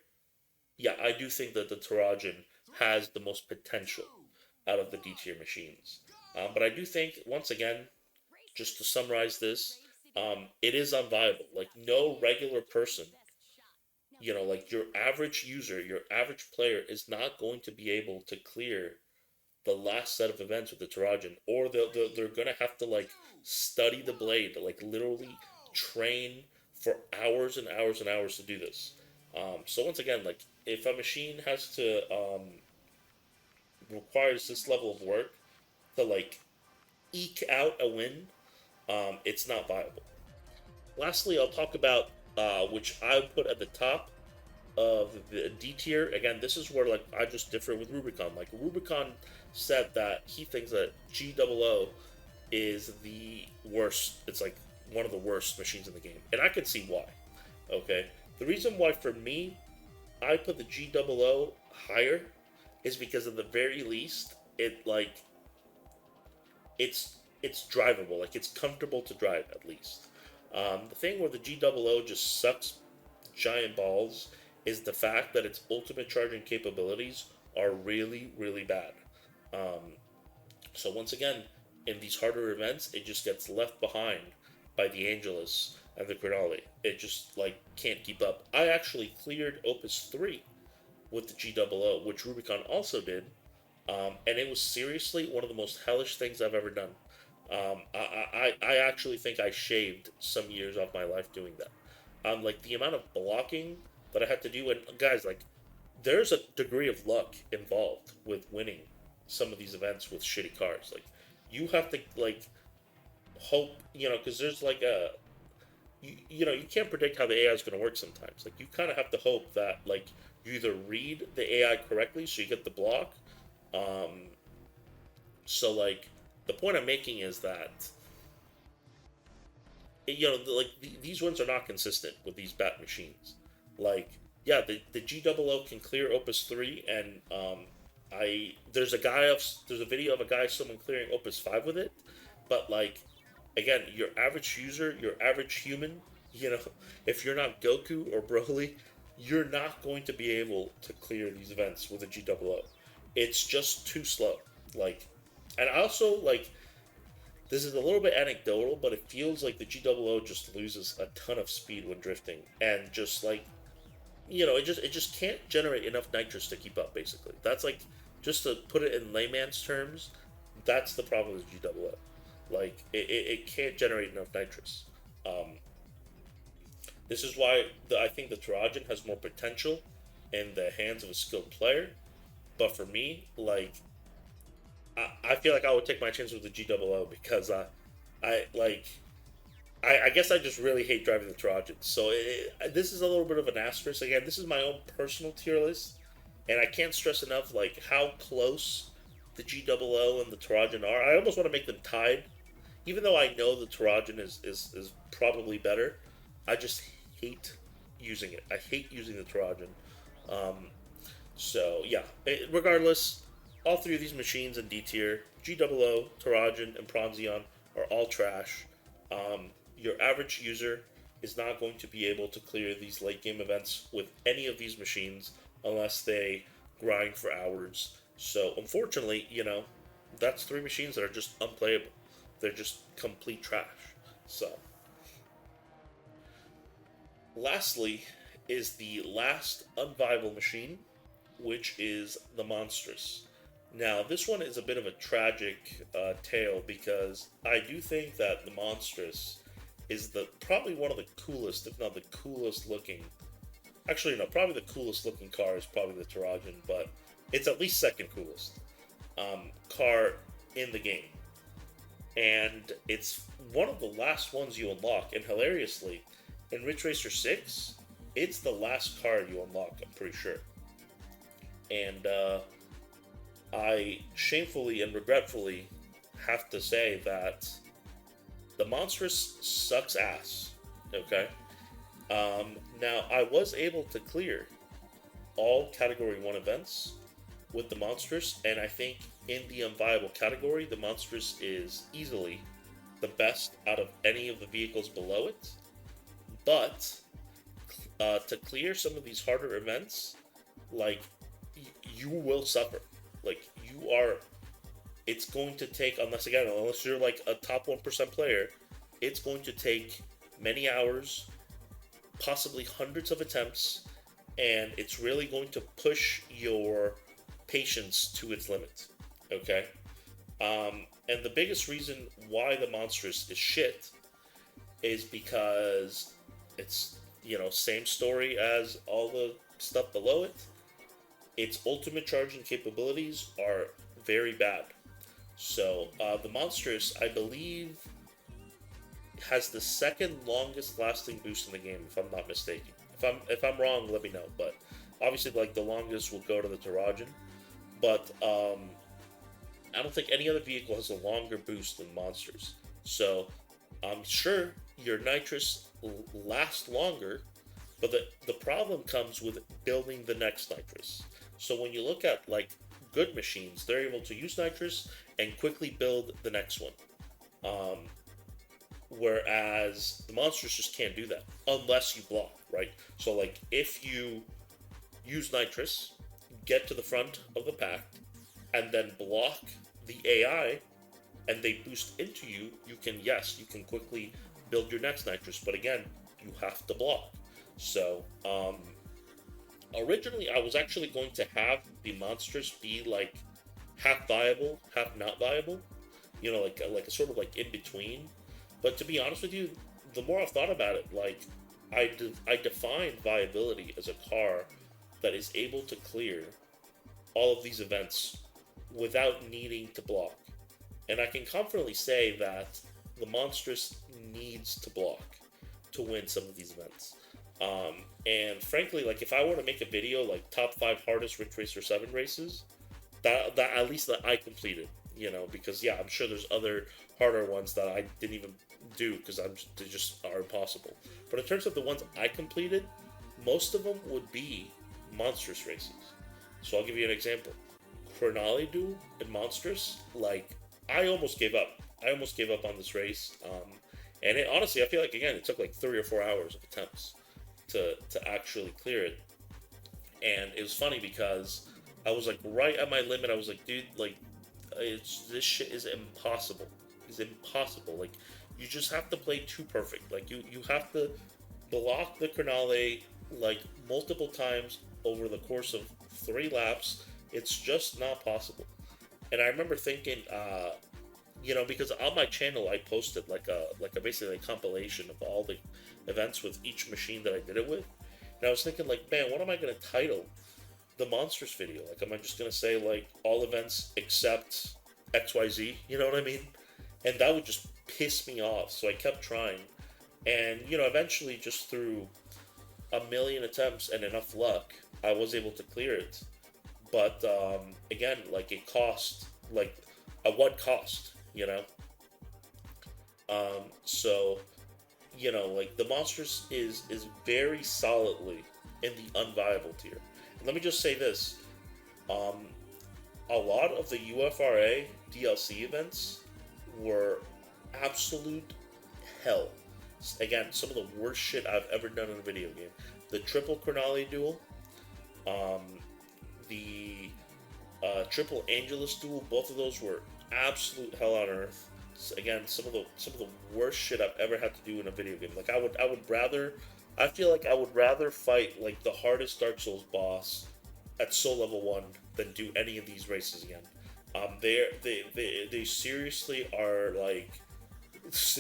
yeah, I do think that the Terrajhin has the most potential out of the D tier machines. But I do think, once again, just to summarize this, it is unviable. Like, no regular person, like your average user, your average player is not going to be able to clear the last set of events with the Terrajhin, or they're gonna have to like study the blade, like literally train for hours and hours and hours to do this. So once again, like if a machine has to requires this level of work to like eke out a win, it's not viable. Lastly, I'll talk about which I put at the top of the D tier. Again, this is where like I just differ with Rubicon. Like Rubicon said that he thinks that GOO is the worst. It's like one of the worst machines in the game, and I can see why. Okay, the reason why for me I put the GOO higher is because at the very least it's drivable. Like it's comfortable to drive at least. The thing where the GOO just sucks giant balls is the fact that its ultimate charging capabilities are really, really bad. Um, so once again, in these harder events, it just gets left behind by the Angelus and the Crinale. It just like can't keep up. I actually cleared Opus 3 with the GOO, which Rubicon also did, and it was seriously one of the most hellish things I've ever done. I actually think I shaved some years off my life doing that. Like the amount of blocking that I had to do, and guys, like there's a degree of luck involved with winning some of these events with shitty cars. Like you have to like hope, because there's like you can't predict how the AI is going to work sometimes. Like you kind of have to hope that like you either read the AI correctly so you get the block. Um, so like the point I'm making is that like these ones are not consistent with these bat machines. Like, yeah, the GOO can clear Opus 3, and there's a video of a guy someone clearing Opus 5 with it, but like again, your average user, your average human, you know, if you're not Goku or Broly, you're not going to be able to clear these events with a GOO. It's just too slow. Like, and I also like this is a little bit anecdotal, but it feels like the GOO just loses a ton of speed when drifting, and just like it just can't generate enough nitrous to keep up. Basically, that's like just to put it in layman's terms, that's the problem with GOO. Like it can't generate enough nitrous. Um, this is why I think the Terrajhin has more potential in the hands of a skilled player. But for me, like I feel like I would take my chance with the GOO because I like I guess I just really hate driving the Trojans. So this is a little bit of an asterisk. Again, this is my own personal tier list, and I can't stress enough like how close the GOO and the Terrajhin are. I almost want to make them tied, even though I know the Terrajhin is probably better. I just hate using it. I hate using the Terrajhin. Um, so yeah, regardless, all three of these machines in D tier, GOO, Terrajhin, and Pronzione are all trash. Your average user is not going to be able to clear these late game events with any of these machines unless they grind for hours. So unfortunately, that's three machines that are just unplayable. They're just complete trash. So lastly is the last unviable machine, which is the Monstrous. Now, this one is a bit of a tragic tale because I do think that the Monstrous is the probably one of the coolest, if not the coolest looking. Actually, no, probably the coolest looking car is probably the Terrajhin, but it's at least second coolest car in the game. And it's one of the last ones you unlock. And hilariously, in Ridge Racer 6, it's the last car you unlock, I'm pretty sure. And I shamefully and regretfully have to say that the Monstrous sucks ass. Okay? Now, I was able to clear all Category 1 events with the Monstrous, and I think in the unviable category, the Monstrous is easily the best out of any of the vehicles below it. But to clear some of these harder events, like, you will suffer. Like, you are. It's going to take, unless you're like a top 1% player, it's going to take many hours, possibly hundreds of attempts, and it's really going to push your patience to its limit. Okay? And the biggest reason why the Monstrous is shit is because it's, same story as all the stuff below it. Its ultimate charging capabilities are very bad. So the Monstrous, I believe, has the second longest lasting boost in the game, if I'm not mistaken. If I'm wrong, let me know. But obviously, like, the longest will go to the Terrajhin. But I don't think any other vehicle has a longer boost than Monsters. So I'm sure your nitrous lasts longer, but the problem comes with building the next nitrous. So when you look at, like, good machines, they're able to use nitrous and quickly build the next one. Whereas the Monsters just can't do that unless you block, right? So, like, if you use nitrous, get to the front of the pack, and then block the AI, and they boost into you, you can quickly build your next nitrous. But again, you have to block. So, originally I was actually going to have the Monstrous be like half viable, half not viable. Like a sort of like in between. But to be honest with you, the more I've thought about it, like, I define viability as a car that is able to clear all of these events without needing to block. And I can confidently say that the Monstrous needs to block to win some of these events. And frankly, like, if I were to make a video like top 5 hardest Ridge Racer 7 races, that at least that I completed, because yeah, I'm sure there's other harder ones that I didn't even do because they just are impossible. But in terms of the ones I completed, most of them would be Monstrous races. So I'll give you an example. Crinale duel and Monstrous, like, I almost gave up. I almost gave up on this race. And honestly, I feel like, again, it took like 3 or 4 hours of attempts to actually clear it. And it was funny because I was like right at my limit. I was like, dude, like, this shit is impossible. It's impossible. Like, you just have to play too perfect. Like, you have to block the Crinale like multiple times over the course of 3 laps. It's just not possible. And I remember thinking, because on my channel I posted like a basically a compilation of all the events with each machine that I did it with. And I was thinking, like, man, what am I going to title the Monstrous video? Like, am I just going to say, like, all events except XYZ? You know what I mean? And that would just piss me off. So I kept trying. And, eventually, just through a million attempts and enough luck, I was able to clear it. But, again, like, it cost, like, at what cost, So, like, the Monstrous is very solidly in the unviable tier. let me just say this: um, a lot of the UFRA DLC events were absolute hell. Again, some of the worst shit I've ever done in a video game. The triple Crinale duel, um, the triple Angelus duel, both of those were absolute hell on earth. Again, some of the worst shit I've ever had to do in a video game. Like I would rather, I feel like I would rather fight like the hardest Dark Souls boss at Soul Level 1 than do any of these races again. They seriously are like,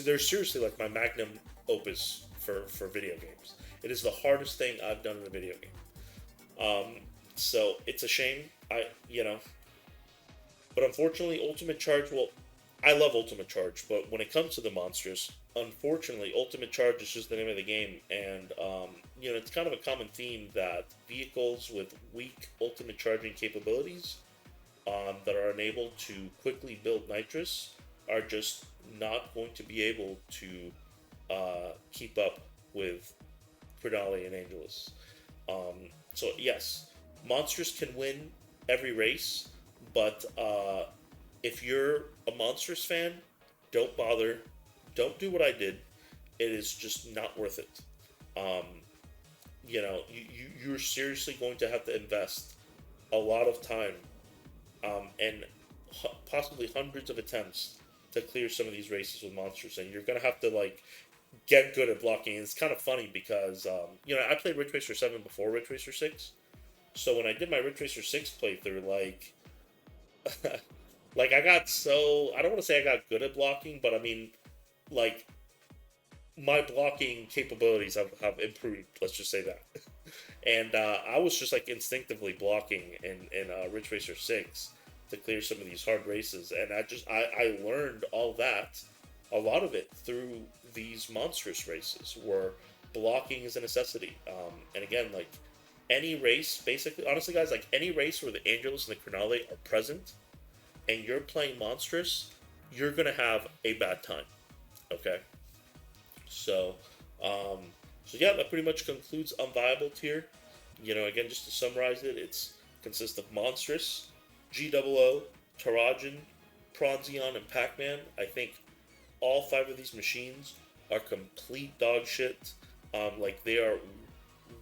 they're seriously like my magnum opus for video games. It is the hardest thing I've done in a video game. So it's a shame. But unfortunately, Ultimate Charge. Well, I love Ultimate Charge, but when it comes to the monsters, unfortunately, Ultimate Charge is just the name of the game, and it's kind of a common theme that vehicles with weak ultimate charging capabilities, that are unable to quickly build nitrous, are just not going to be able to keep up with Crinale and Angelus. So yes, monsters can win every race, but if you're a Monstrous fan, don't bother. Don't do what I did. It is just not worth it. Um, you're seriously going to have to invest a lot of time, and possibly hundreds of attempts to clear some of these races with Monsters, and you're going to have to like get good at blocking. And it's kind of funny because I played Ridge Racer 7 before Ridge Racer 6. So when I did my Ridge Racer 6 playthrough, like like I got so, I don't want to say I got good at blocking, but I mean, like, my blocking capabilities have improved. Let's just say that. And I was just like instinctively blocking in Ridge Racer 6 to clear some of these hard races, and I learned all that, a lot of it through these Monstrous races where blocking is a necessity. And again, like any race, basically, honestly, guys, like any race where the Angelus and the Crinale are present, and you're playing Monstrous, you're gonna have a bad time. Okay, so yeah, that pretty much concludes Unviable tier. Again, just to summarize it, it's consists of Monstrous, GOO, Terrajhin, Pronzione, and Pac-Man. I think all five of these machines are complete dog shit. Like they are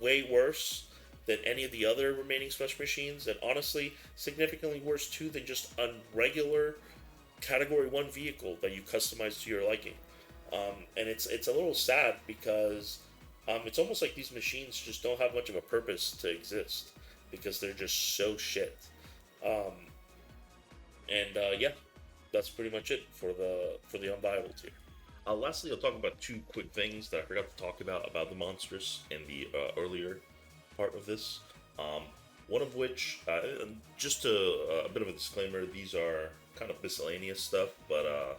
way worse than any of the other remaining Smash machines, and honestly, significantly worse too than just a regular Category 1 vehicle that you customize to your liking. And it's a little sad because it's almost like these machines just don't have much of a purpose to exist because they're just so shit. Um, yeah, that's pretty much it for the Unviable tier. Lastly, I'll talk about two quick things that I forgot to talk about the Monstrous in the earlier part of this. Um, One of which, just a bit of a disclaimer, these are kind of miscellaneous stuff, but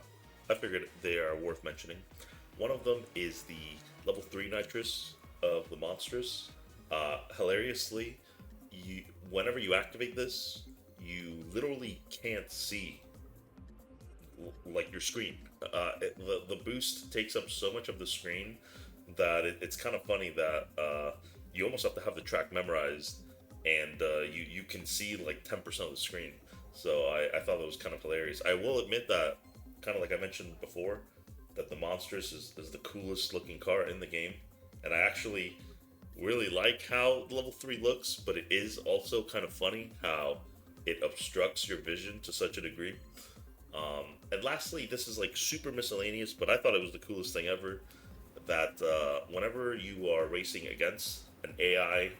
I figured they are worth mentioning. One of them is the level 3 nitrous of the Monstrous. Hilariously, whenever you activate this, you literally can't see like your screen. The boost takes up so much of the screen that it's kind of funny that you almost have to have the track memorized, and you can see like 10% of the screen. So I thought that was kind of hilarious. I will admit that, kind of like I mentioned before, that the Monstrous is the coolest looking car in the game, and I actually really like how level 3 looks, but it is also kind of funny how it obstructs your vision to such a degree. And lastly, this is like super miscellaneous, but I thought it was the coolest thing ever, that whenever you are racing against an AI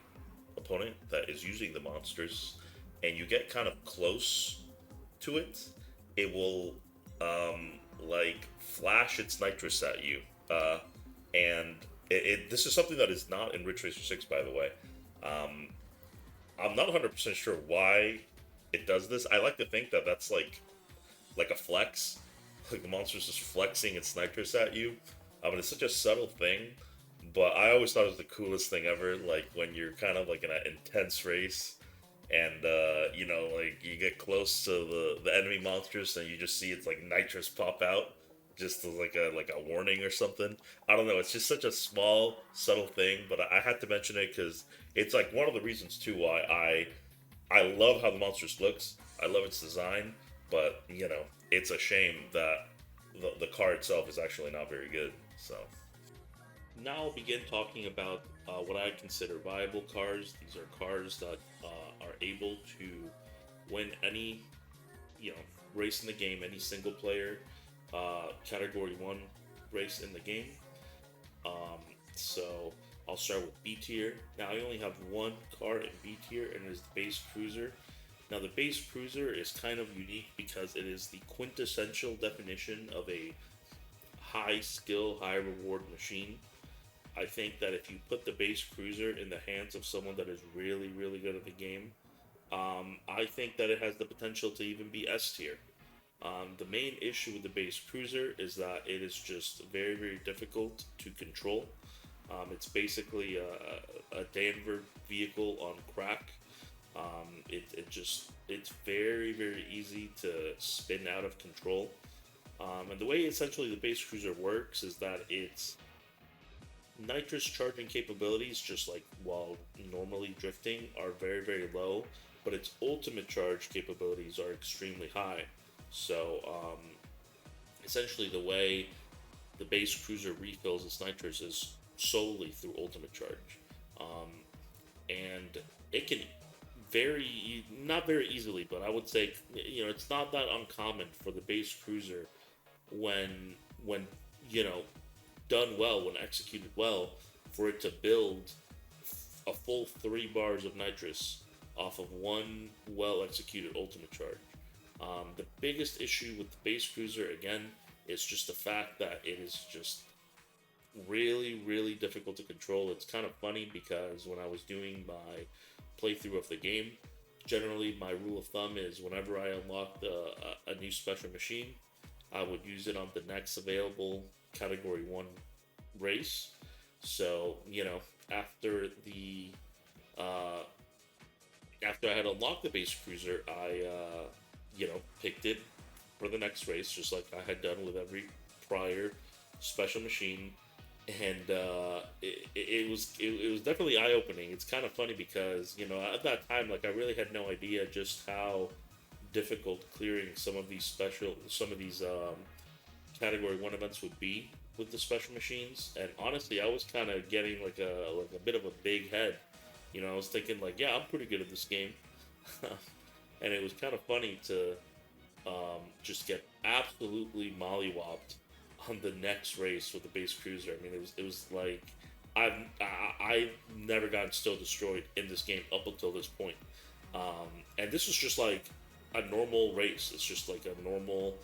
opponent that is using the Monstrous, and you get kind of close to it, it will like flash its nitrous at you. And this is something that is not in Ridge Racer 6, by the way. I'm not 100% sure why it does this. I like to think that that's like a flex, like the Monstrous is flexing its nitrous at you. It's such a subtle thing, but I always thought it was the coolest thing ever. Like when you're kind of like in an intense race, and like you get close to the enemy Monstrous, and you just see its like nitrous pop out. just as like a warning or something. I don't know. It's just such a small, subtle thing, but I had to mention it because it's like one of the reasons too why I love how the Monstrous looks. I love its design, but it's a shame that the car itself is actually not very good. So now I'll begin talking about what I consider viable cars. These are cars that are able to win any you know race in the game, any single player category one race in the game. Um, so I'll start with B tier. Now I only have one car in B tier, and it is the base cruiser. Now the base cruiser is kind of unique because it is the quintessential definition of a high skill, high reward machine. I think that if you put the base cruiser in the hands of someone that is really, really good at the game, I think that it has the potential to even be S tier. The main issue with the base cruiser is that it is just very, very difficult to control. It's basically a Danver vehicle on crack. It's very, very easy to spin out of control. And the way essentially the base cruiser works is that its nitrous charging capabilities, just like while normally drifting, are very, very low, but its ultimate charge capabilities are extremely high. So, essentially, the way the base cruiser refills its nitrous is solely through ultimate charge. Um, and it can not very easily, but I would say, it's not that uncommon for the base cruiser when, you know, done well, when executed well, for it to build a full 3 bars of nitrous off of one well executed ultimate charge. The biggest issue with the base cruiser, again, is just the fact that it is just really, really difficult to control. It's kind of funny because when I was doing my playthrough of the game, generally my rule of thumb is whenever I unlocked a new special machine, I would use it on the next available Category 1 race. So, after the uh, after I had unlocked the base cruiser, I picked it for the next race, just like I had done with every prior special machine, and it was definitely eye opening. It's kind of funny because at that time, like, I really had no idea just how difficult clearing some of these category one events would be with the special machines. And honestly, I was kind of getting like a bit of a big head. I was thinking like, yeah, I'm pretty good at this game. And it was kind of funny to just get absolutely mollywopped on the next race with the base cruiser. I mean, it was like I've never gotten still destroyed in this game up until this point. And this was just like a normal race. It's just like a normal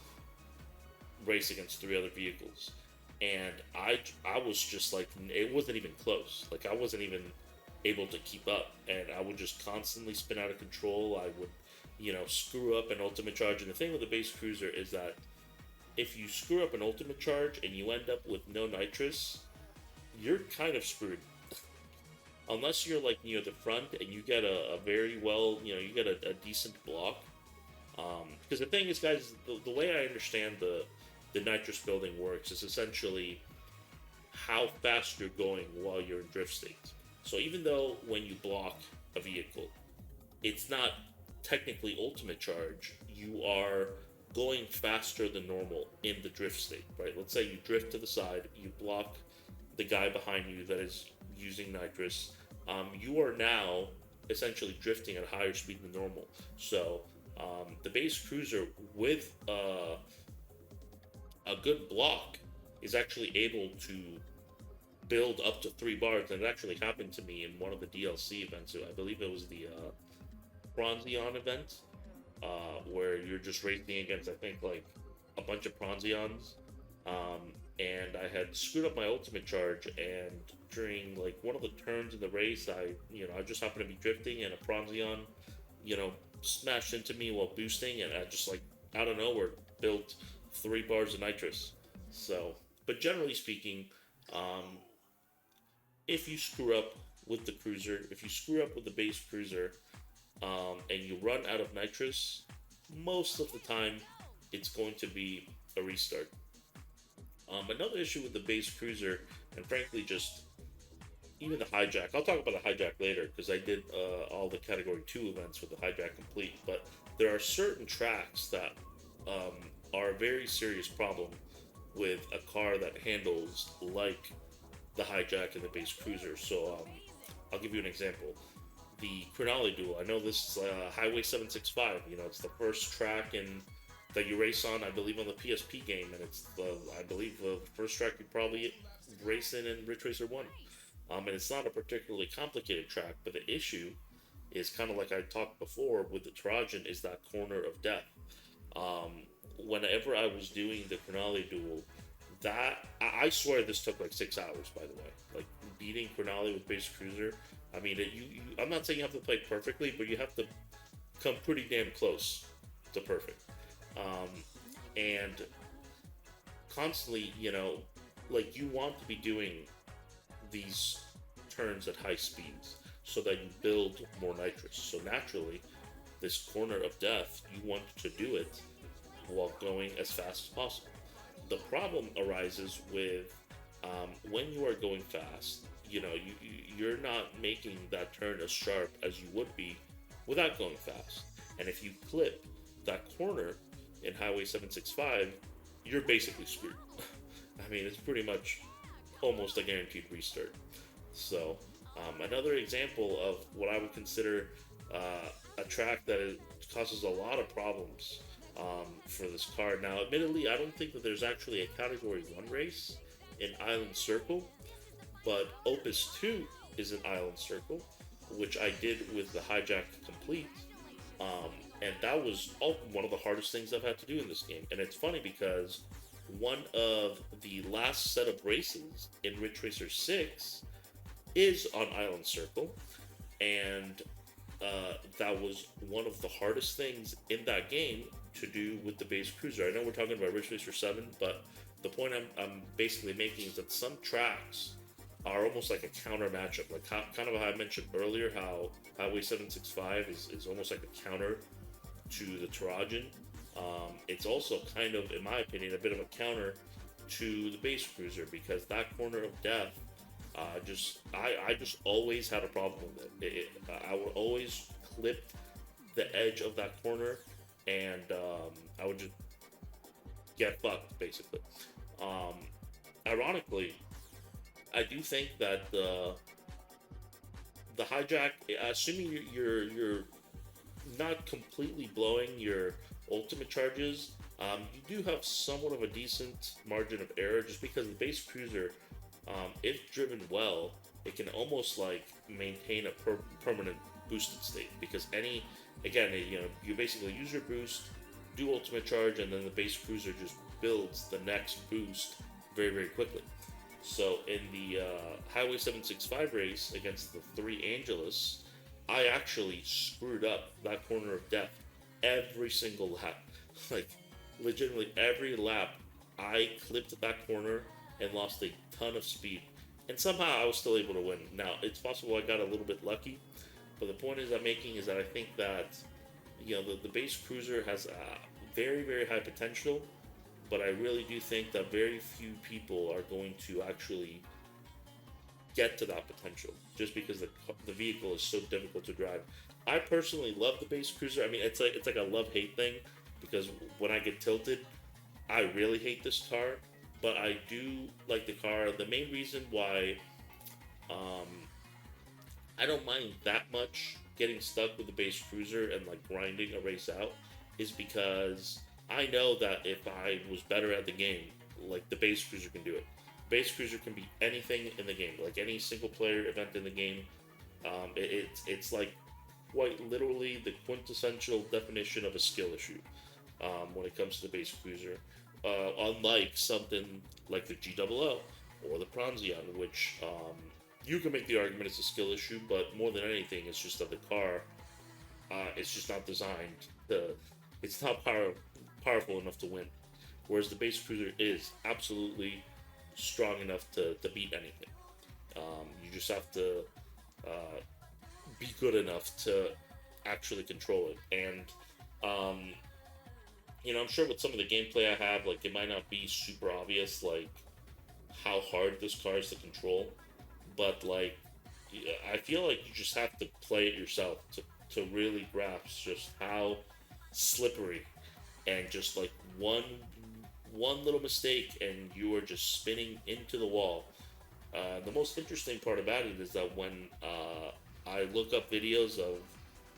race against 3 other vehicles, and I was just like, it wasn't even close. Like, I wasn't even able to keep up, and I would just constantly spin out of control. I would screw up an ultimate charge. And the thing with the base cruiser is that if you screw up an ultimate charge and you end up with no nitrous, you're kind of screwed. Unless you're like near the front and you get a very well, you get a decent block. Because the thing is, guys, the way I understand the nitrous building works is essentially how fast you're going while you're in drift state. So even though when you block a vehicle, it's not technically ultimate charge, you are going faster than normal in the drift state, right? Let's say you drift to the side, you block the guy behind you that is using nitrous. You are now essentially drifting at a higher speed than normal. So the base cruiser with a good block is actually able to build up to 3 bars. And it actually happened to me in one of the DLC events. I believe it was the Pronzione event, where you're just racing against, I think, like a bunch of Pronzions. And I had screwed up my ultimate charge, and during like one of the turns in the race, I just happened to be drifting, and a Pronzion, smashed into me while boosting, and I just, like, out of nowhere built 3 bars of nitrous. So, but generally speaking, if you screw up with the cruiser, if you screw up with the base cruiser, and you run out of nitrous, most of the time it's going to be a restart. Another issue with the base cruiser, and frankly, just even the hijack. I'll talk about the hijack later because I did all the Category 2 events with the hijack complete. But there are certain tracks that are a very serious problem with a car that handles like the hijack and the base cruiser. So I'll give you an example. The Crinale duel. I know this is Highway 765. You know, it's the first track in that you race on, I believe, on the PSP game, and it's I believe the first track you probably race in Ridge Racer 1. And it's not a particularly complicated track, but the issue is kind of like I talked before with the Terrajhin, is that corner of death. Whenever I was doing the Crinale duel, that I swear this took like 6 hours. By the way, like beating Crinale with base cruiser. I mean, I'm not saying you have to play perfectly, but you have to come pretty damn close to perfect. And constantly, you know, like you want to be doing these turns at high speeds so that you build more nitrous. So naturally, this corner of death, you want to do it while going as fast as possible. The problem arises with when you are going fast. You know, you're not making that turn as sharp as you would be without going fast. And if you clip that corner in Highway 765, you're basically screwed. I mean, it's pretty much almost a guaranteed restart. So, another example of what I would consider a track that causes a lot of problems for this car. Now, admittedly, I don't think that there's actually a Category 1 race in Island Circle, but Opus 2 is an Island Circle, which I did with the Hijack Complete. And that was one of the hardest things I've had to do in this game. And it's funny because one of the last set of races in Ridge Racer 6 is on Island Circle, and that was one of the hardest things in that game to do with the base cruiser. I know we're talking about Ridge Racer 7, but the point I'm basically making is that some tracks are almost like a counter matchup. Like kind of how I mentioned earlier, how Highway 765 is almost like a counter to the Terrajhin. It's also kind of, in my opinion, a bit of a counter to the base cruiser, because that corner of death, I just always had a problem with it. I would always clip the edge of that corner, and I would just get fucked, basically. Ironically, I do think that the hijack, assuming you're not completely blowing your ultimate charges, you do have somewhat of a decent margin of error, just because the base cruiser, if driven well, it can almost like maintain a permanent boosted state, because you basically use your boost, do ultimate charge, and then the base cruiser just builds the next boost very, very quickly. So in the Highway 765 race against the 3 Angelus, I actually screwed up that corner of death every single lap. Like, legitimately every lap, I clipped that corner and lost a ton of speed. And somehow I was still able to win. Now, it's possible I got a little bit lucky, but the point I'm making is that I think that, the base cruiser has very, very high potential, but I really do think that very few people are going to actually get to that potential, just because the vehicle is so difficult to drive. I personally love the base cruiser. I mean, it's like a love-hate thing, because when I get tilted, I really hate this car, but I do like the car. The main reason why I don't mind that much getting stuck with the base cruiser and like grinding a race out is because I know that if I was better at the game, like the base cruiser can do it. Base cruiser can be anything in the game, like any single player event in the game. It's like quite literally the quintessential definition of a skill issue when it comes to the base cruiser. Unlike something like the GWL or the Pronzione, which you can make the argument it's a skill issue, but more than anything, it's just that the car, it's just not designed to, it's not powerful enough to win. Whereas the base cruiser is absolutely strong enough to beat anything. You just have to be good enough to actually control it. And I'm sure with some of the gameplay I have, like it might not be super obvious, like how hard this car is to control, but like I feel like you just have to play it yourself to really grasp just how slippery and just like one little mistake and you are just spinning into the wall. The most interesting part about it is that when I look up videos of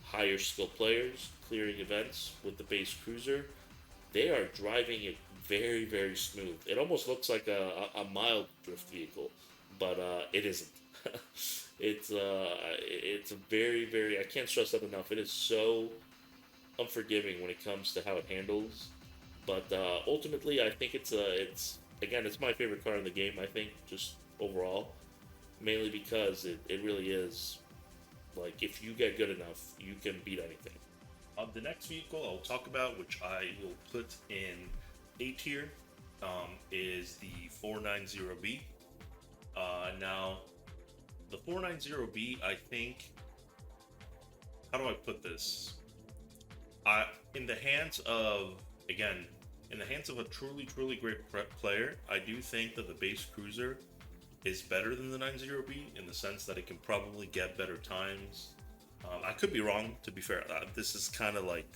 higher skill players clearing events with the base cruiser, they are driving it very, very smooth. It almost looks like a mild drift vehicle, but it isn't. It's a very, very. I can't stress that enough. It is so unforgiving when it comes to how it handles. But ultimately, I think it's again, it's my favorite car in the game. I think just overall, mainly because it really is like if you get good enough, you can beat anything. The next vehicle I'll talk about, which I will put in A tier, is the 490B. Now, the 490B, I think, how do I put this? In the hands of, again, in the hands of a truly, truly great player, I do think that the base cruiser is better than the 90B in the sense that it can probably get better times. I could be wrong, to be fair. This is kind of like,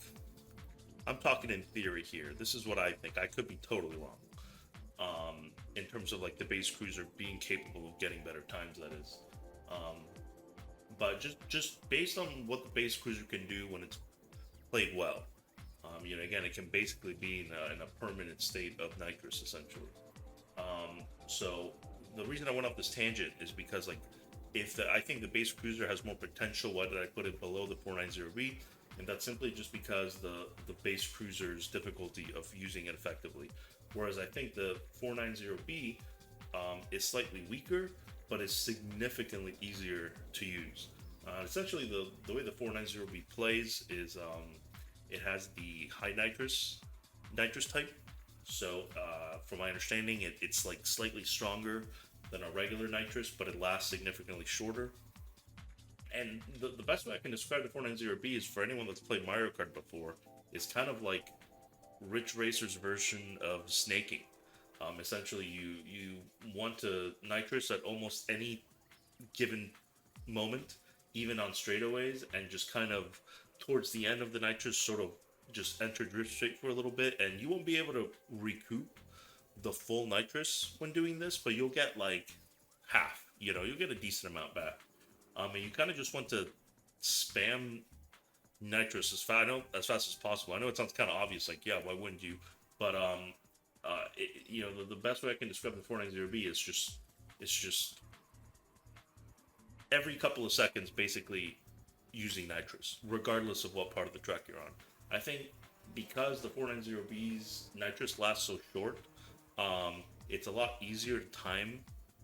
I'm talking in theory here. This is what I think. I could be totally wrong. In terms of like the base cruiser being capable of getting better times, that is. Um, but just based on what the base cruiser can do when it's played well, again, it can basically be in a permanent state of nitrous essentially. So the reason I went off this tangent is because like I think the base cruiser has more potential. Why did I put it below the 490B? And that's simply just because the base cruiser's difficulty of using it effectively. Whereas I think the 490B is slightly weaker, but is significantly easier to use. Essentially, the way the 490B plays is it has the high nitrous type. So, from my understanding, it's like slightly stronger than a regular nitrous, but it lasts significantly shorter. And the best way I can describe the 490B is for anyone that's played Mario Kart before, is kind of like Ridge Racer's version of snaking. Essentially, you want to nitrous at almost any given moment, even on straightaways, and just kind of towards the end of the nitrous, sort of just enter drift straight for a little bit, and you won't be able to recoup the full nitrous when doing this, but you'll get like half. You'll get a decent amount back. And you kind of just want to spam nitrous as fast as possible. I know it sounds kind of obvious, like yeah, why wouldn't you? But the best way I can describe the 490B is it's just every couple of seconds, basically using nitrous, regardless of what part of the track you're on. I think because the 490B's nitrous lasts so short, it's a lot easier to time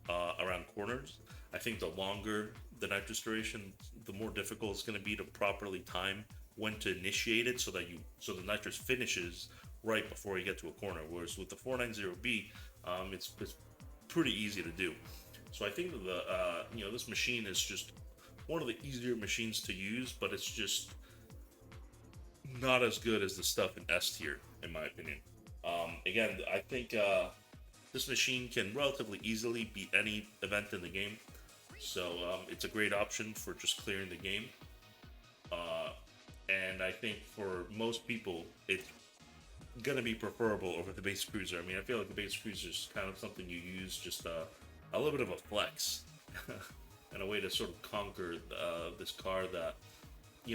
around corners. I think the longer the nitrous duration, the more difficult it's going to be to properly time when to initiate it, so the nitrous finishes right before you get to a corner. Whereas with the 490B, it's pretty easy to do. So I think that this machine is just one of the easier machines to use, but it's just not as good as the stuff in S tier, in my opinion. Again, I think this machine can relatively easily beat any event in the game, so it's a great option for just clearing the game. And I think for most people, it's gonna be preferable over the base cruiser. I mean, I feel like the base cruiser is kind of something you use just a little bit of a flex and a way to sort of conquer this car that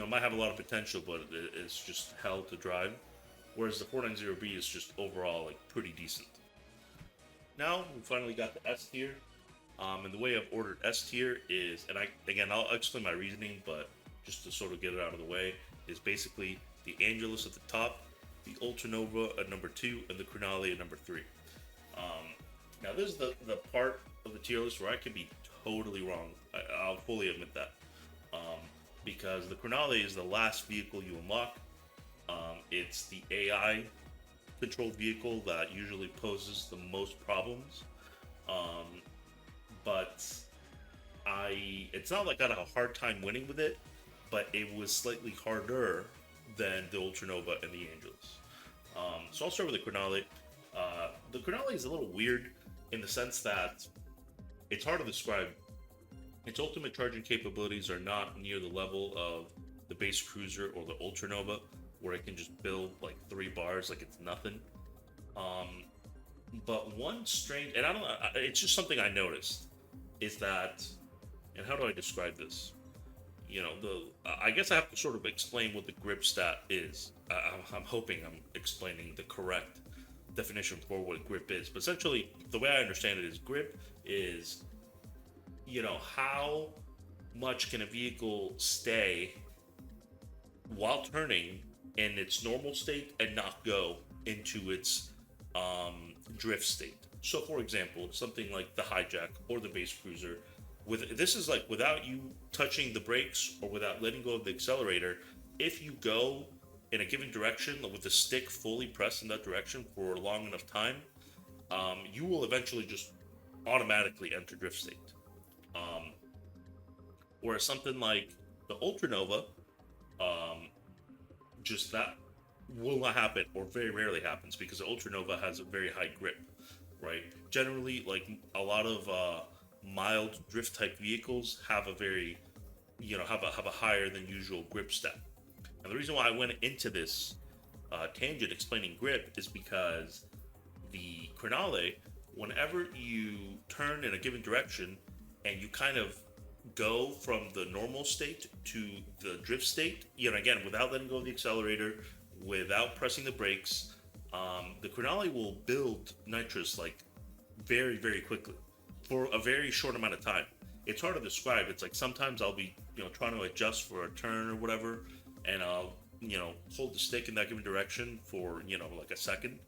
might have a lot of potential, but it's just hell to drive. Whereas the 490B is just overall like pretty decent. Now we finally got the S tier, and the way I've ordered S tier is, and I'll explain my reasoning, but just to sort of get it out of the way, is basically the Angelus at the top, the Ultranova at number 2, and the Crinale at number 3. Now this is the part of the tier list where I could be totally wrong. I'll fully admit that. Because the Crinale is the last vehicle you unlock. It's the AI controlled vehicle that usually poses the most problems. But it's not like I had a hard time winning with it, but it was slightly harder than the Ultranova and the Angelus. So I'll start with the Crinale. The Crinale is a little weird in the sense that it's hard to describe. Its ultimate charging capabilities are not near the level of the base cruiser or the Ultranova, where it can just build like 3 bars like it's nothing. Um, but one strange, and I don't know, it's just something I noticed, is that, and how do I describe this? I guess I have to sort of explain what the grip stat is. I'm hoping I'm explaining the correct definition for what grip is. But essentially, the way I understand it is grip is, how much can a vehicle stay while turning in its normal state and not go into its drift state. So, for example, something like the hijack or the base cruiser, with this is like without you touching the brakes or without letting go of the accelerator. If you go in a given direction with the stick fully pressed in that direction for a long enough time, you will eventually just automatically enter drift state. Um, Whereas something like the Ultranova, um, just that will not happen or very rarely happens because the Ultranova has a very high grip, right? Generally, like a lot of mild drift type vehicles have a very, have a higher than usual grip stat. And the reason why I went into this tangent explaining grip is because the Crinale, whenever you turn in a given direction and you kind of go from the normal state to the drift state, again, without letting go of the accelerator, without pressing the brakes, the Crinale will build nitrous like very, very quickly for a very short amount of time. It's hard to describe. It's like sometimes I'll be, trying to adjust for a turn or whatever, and I'll, hold the stick in that given direction for, like a second,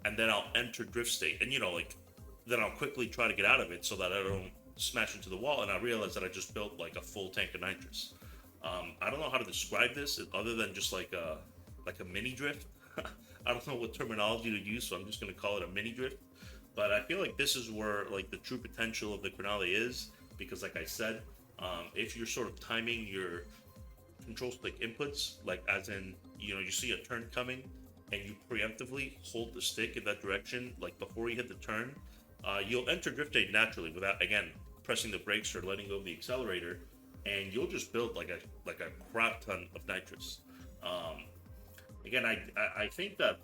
and then I'll enter drift state, and like then I'll quickly try to get out of it so that I don't smash into the wall, and I realize that I just built like a full tank of nitrous. I don't know how to describe this other than just like a mini drift. I don't know what terminology to use, so I'm just going to call it a mini drift. But I feel like this is where like the true potential of the Crinale is, because like I said, if you're sort of timing your control stick inputs, like as in you see a turn coming, and you preemptively hold the stick in that direction, like before you hit the turn, you'll enter drift state naturally without again pressing the brakes or letting go of the accelerator, and you'll just build like a crap ton of nitrous. Um, Again, I think that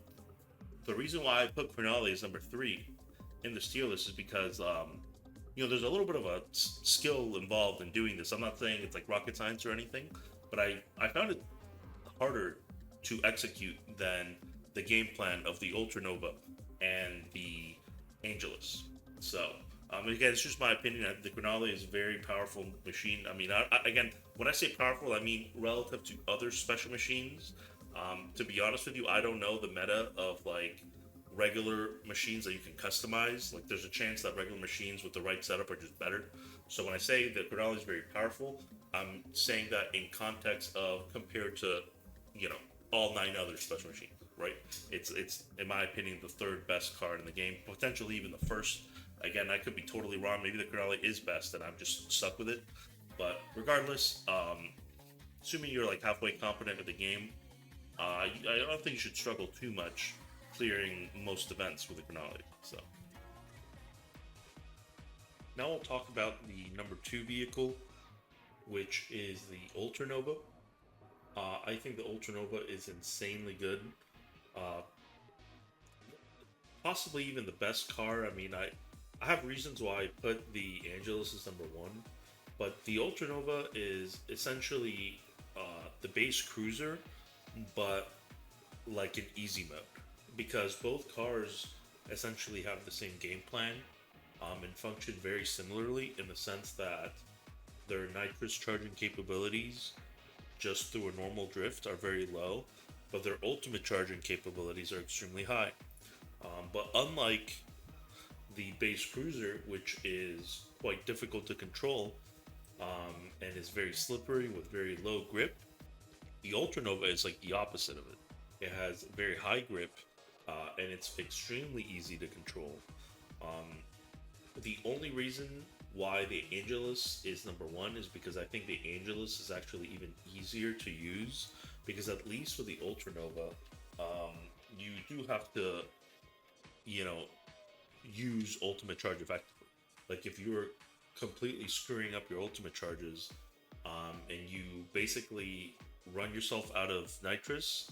the reason why I put Crinale as number 3 in this tier list is because there's a little bit of a skill involved in doing this. I'm not saying it's like rocket science or anything, but I found it harder to execute than the game plan of the Ultranova and the Angelus. So, again, it's just my opinion. The Crinale is a very powerful machine. I mean, again, when I say powerful, I mean relative to other special machines. To be honest with you, I don't know the meta of like regular machines that you can customize. Like, there's a chance that regular machines with the right setup are just better. So when I say that Crinale is very powerful, I'm saying that in context of compared to, all 9 other special machines. Right? It's in my opinion the third best card in the game, potentially even the first. Again, I could be totally wrong. Maybe the Crinale is best, and I'm just stuck with it. But regardless, assuming you're like halfway competent with the game, I don't think you should struggle too much clearing most events with the Crinale. So now we'll talk about the number 2 vehicle, which is the Ultranova. I think the Ultranova is insanely good. Uh, Possibly even the best car. I mean, I have reasons why I put the Angelus as number 1, but the Ultranova is essentially the base cruiser, but like an easy mode, because both cars essentially have the same game plan and function very similarly in the sense that their nitrous charging capabilities just through a normal drift are very low, but their ultimate charging capabilities are extremely high. But unlike the base cruiser, which is quite difficult to control and is very slippery with very low grip, the Ultranova is like the opposite of it. It has very high grip and it's extremely easy to control. Um, the only reason why the Angelus is number 1 is because I think the Angelus is actually even easier to use, because at least with the Ultranova, you do have to, you know, use ultimate charge effectively. Like if you're completely screwing up your ultimate charges, and you basically run yourself out of nitrous,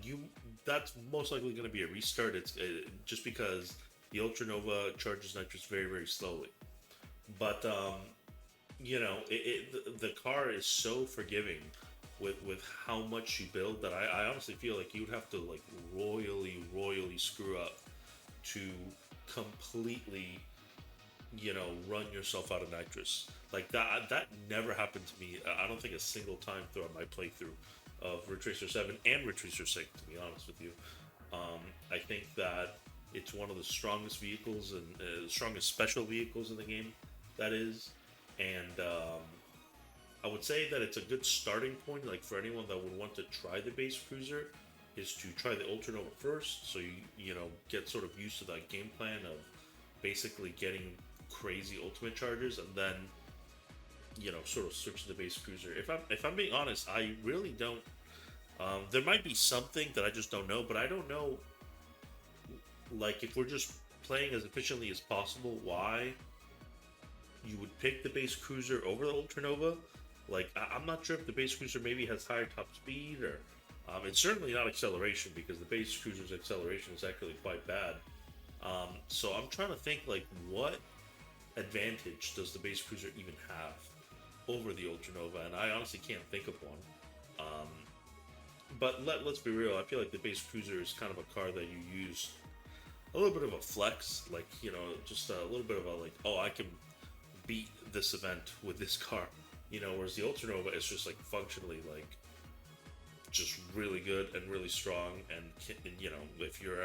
you that's most likely going to be a restart. It's just because the Ultranova charges nitrous very very slowly. But the car is so forgiving with how much you build that I honestly feel like you would have to like royally screw up to completely run yourself out of nitrous. Like that never happened to me. I don't think a single time throughout my playthrough of Ridge Racer 7 and Ridge Racer 6, to be honest with you. I think that it's one of the strongest vehicles and the strongest special vehicles in the game, that is. And I would say that it's a good starting point, like for anyone that would want to try the base cruiser, is to try the Ultranova first, so you get sort of used to that game plan of basically getting crazy ultimate charges, and then sort of switch to the base cruiser. If I'm being honest, I really don't. There might be something that I just don't know, but I don't know. Like if we're just playing as efficiently as possible, why you would pick the base cruiser over the Ultranova? Like I'm not sure if the base cruiser maybe has higher top speed, or it's certainly not acceleration, because the base cruiser's acceleration is actually quite bad. So I'm trying to think, like, what advantage does the base cruiser even have over the Ultranova? And I honestly can't think of one. Um, but let's be real. I feel like the base cruiser is kind of a car that you use a little bit of a flex, like just a little bit of a like, oh, I can beat this event with this car. Whereas the Ultranova is just like functionally like just really good and really strong, and if you're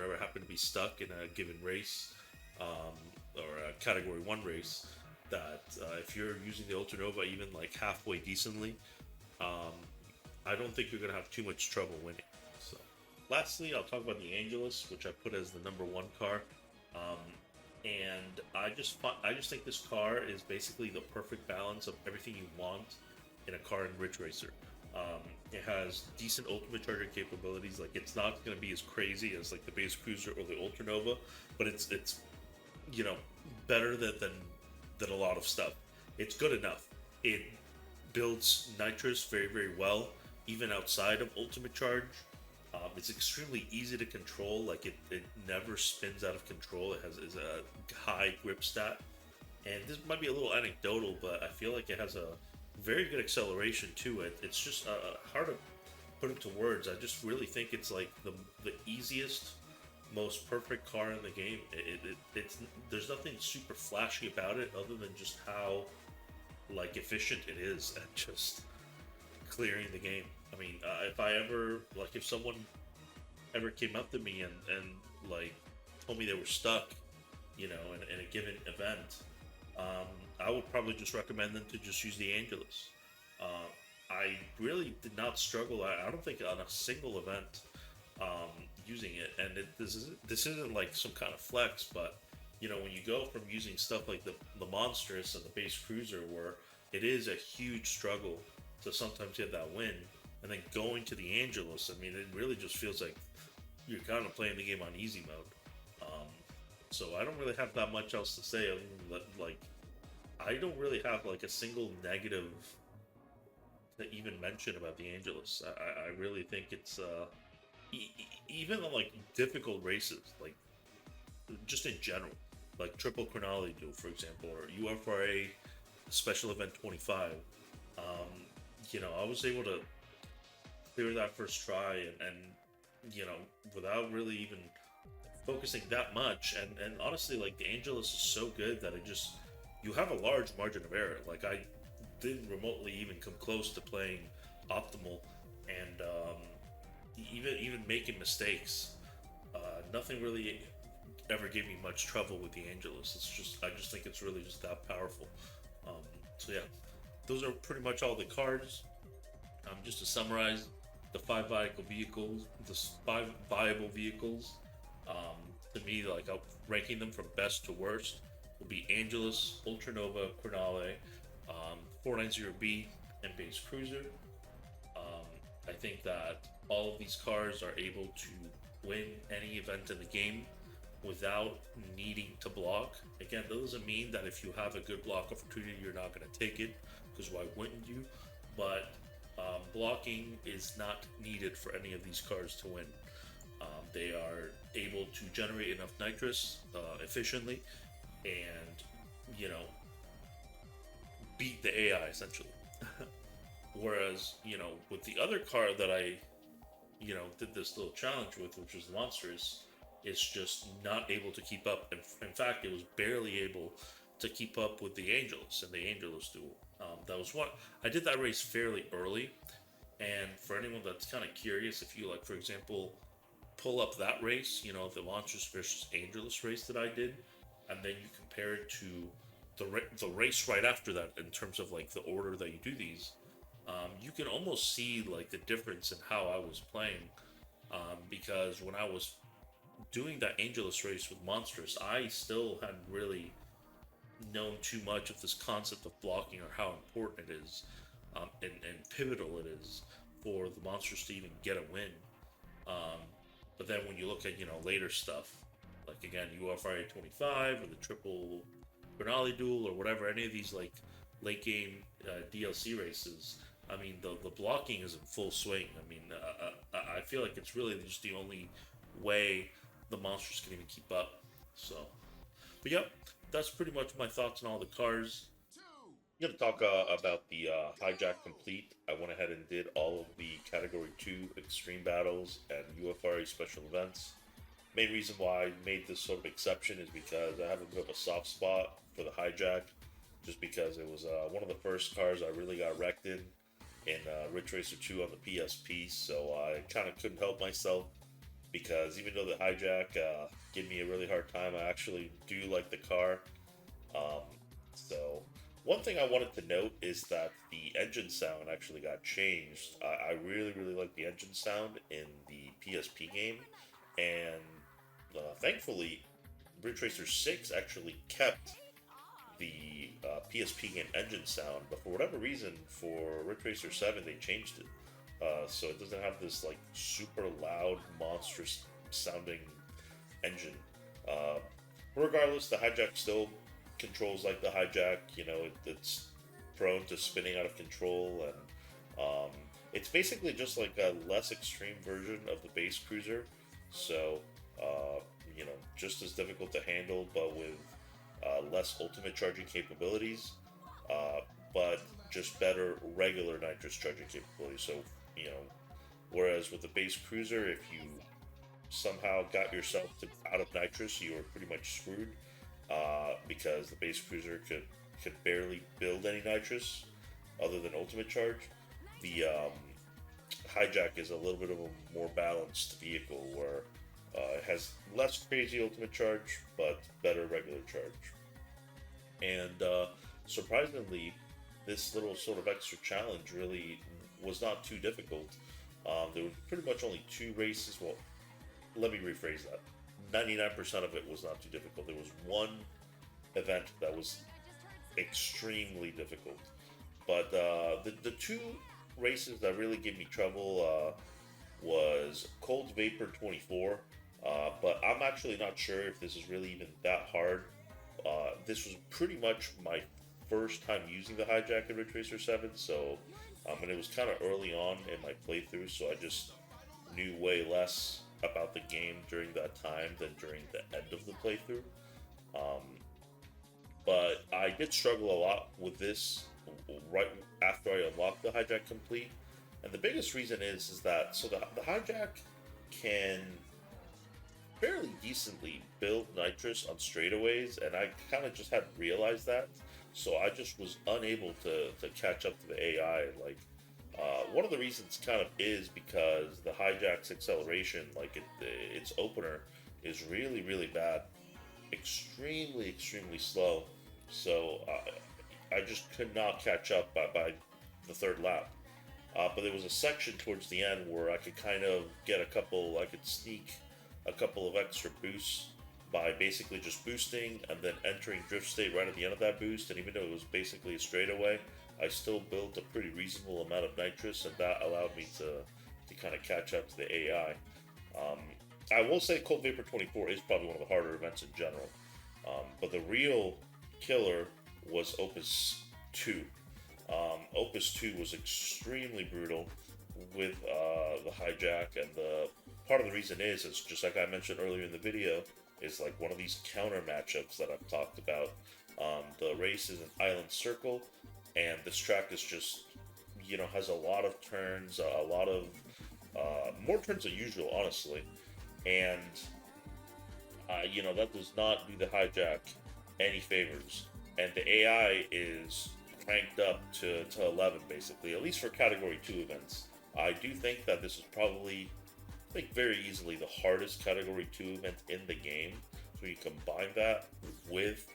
ever happen to be stuck in a given race, or a category 1 race, that if you're using the Ultranova even like halfway decently, I don't think you're gonna have too much trouble winning. So lastly, I'll talk about the Angelus, which I put as the number 1 car. And I just think this car is basically the perfect balance of everything you want in a car in Ridge Racer. It has decent ultimate charging capabilities. Like it's not going to be as crazy as like the base cruiser or the Ultranova, but it's better than a lot of stuff. It's good enough. It builds nitrous very very well, even outside of ultimate charge. It's extremely easy to control. Like it never spins out of control. It has a high grip stat, and this might be a little anecdotal, but I feel like it has a very good acceleration to it. It's just hard to put into words. I just really think it's like the easiest, most perfect car in the game. It's there's nothing super flashy about it other than just how like efficient it is at just clearing the game. I mean, if someone ever came up to me and like told me they were stuck, in a given event, I would probably just recommend them to just use the Angelus. I really did not struggle. I don't think on a single event using it, and this isn't like some kind of flex, but when you go from using stuff like the Monstrous and the base cruiser, where it is a huge struggle to sometimes get that win, and then going to the Angelus, I mean, it really just feels like you're kind of playing the game on easy mode. So I don't really have that much else to say other than that, like, I don't really have like a single negative to even mention about the Angelus. I really think it's even on like difficult races, like just in general, like Triple Crinale Duel, for example, or UFRA Special Event 25. I was able to clear that first try, and without really even focusing that much. And honestly, like the Angelus is so good that you have a large margin of error. Like I didn't remotely even come close to playing optimal, and even making mistakes. Nothing really ever gave me much trouble with the Angelus. I just think it's really just that powerful. So yeah, those are pretty much all the cards. Just to summarize, the 5 viable vehicles. To me, like ranking them from best to worst will be Angelus, Ultranova, Crinale, 490B, and base cruiser. I think that all of these cars are able to win any event in the game without needing to block. Again, that doesn't mean that if you have a good block opportunity, you're not going to take it, because why wouldn't you? But blocking is not needed for any of these cars to win. They are able to generate enough nitrous efficiently, and you know, beat the AI essentially. Whereas, with the other car that I, did this little challenge with, which was Monstrous, it's just not able to keep up. In fact, it was barely able to keep up with the Angelus and the Angelus duel. That was what I did that race fairly early. And for anyone that's kind of curious, if you, like, for example, pull up that race, the Monstrous versus Angelus race that I did, and then you compare it to the race right after that in terms of like the order that you do these, you can almost see like the difference in how I was playing. Because when I was doing that Angelus race with Monstrous, I still hadn't really known too much of this concept of blocking or how important it is, and pivotal it is for the Monstrous to even get a win. But then when you look at later stuff, like again UFRA 25 or the triple Crinale duel or whatever, any of these like late game DLC races, I mean the blocking is in full swing. I mean I feel like it's really just the only way the monsters can even keep up. So, but yep, that's pretty much my thoughts on all the cars. I'm gonna talk about the hijack complete. I went ahead and did all of the Category 2 Extreme Battles and UFRA special events. Main reason why I made this sort of exception is because I have a bit of a soft spot for the hijack, just because it was one of the first cars I really got wrecked in Ridge Racer 2 on the PSP, so I kind of couldn't help myself, because even though the hijack gave me a really hard time, I actually do like the car. So one thing I wanted to note is that the engine sound actually got changed. I really, really like the engine sound in the PSP game, and thankfully, Ridge Racer 6 actually kept the PSP game engine sound, but for whatever reason, for Ridge Racer 7, they changed it. So it doesn't have this like super loud, monstrous sounding engine. Uh, Regardless, the hijack still controls like the hijack. It's prone to spinning out of control, and it's basically just like a less extreme version of the base cruiser. So, just as difficult to handle, but with less ultimate charging capabilities, but just better regular nitrous charging capabilities. So, whereas with the base cruiser, if you somehow got yourself out of nitrous, you were pretty much screwed, because the base cruiser could barely build any nitrous other than ultimate charge. The hijack is a little bit of a more balanced vehicle where it has less crazy ultimate charge, but better regular charge. And surprisingly, this little sort of extra challenge really was not too difficult. There were pretty much only 2 races. Well, let me rephrase that. 99% of it was not too difficult. There was one event that was extremely difficult. But the 2 races that really gave me trouble was Cold Vapor 24. But I'm actually not sure if this is really even that hard. This was pretty much my first time using the hijack in Ridge Racer 7, so and it was kind of early on in my playthrough, so I just knew way less about the game during that time than during the end of the playthrough. But I did struggle a lot with this right after I unlocked the hijack complete, and the biggest reason is that the hijack can fairly decently build nitrous on straightaways, and I kind of just hadn't realized that, so I just was unable to catch up to the AI. Like, one of the reasons kind of is because the hijack's acceleration, like its opener, is really, really bad, extremely slow. So I just could not catch up by the 3rd lap. But there was a section towards the end where I could kind of get I could sneak a couple of extra boosts by basically just boosting and then entering drift state right at the end of that boost. And even though it was basically a straightaway, I still built a pretty reasonable amount of nitrous, and that allowed me to to kind of catch up to the AI. I will say Cold Vapor 24 is probably one of the harder events in general. But the real killer was Opus 2. Opus 2 was extremely brutal with the hijack, and the part of the reason is just like I mentioned earlier in the video, is like one of these counter matchups that I've talked about. The race is an island circle, and this track is just, has a lot of turns, a lot of more turns than usual, honestly, and that does not do the hijack any favors, and the AI is cranked up to 11 basically, at least for Category 2 events. I do think that this is probably, I think very easily the hardest Category 2 event in the game. So you combine that with,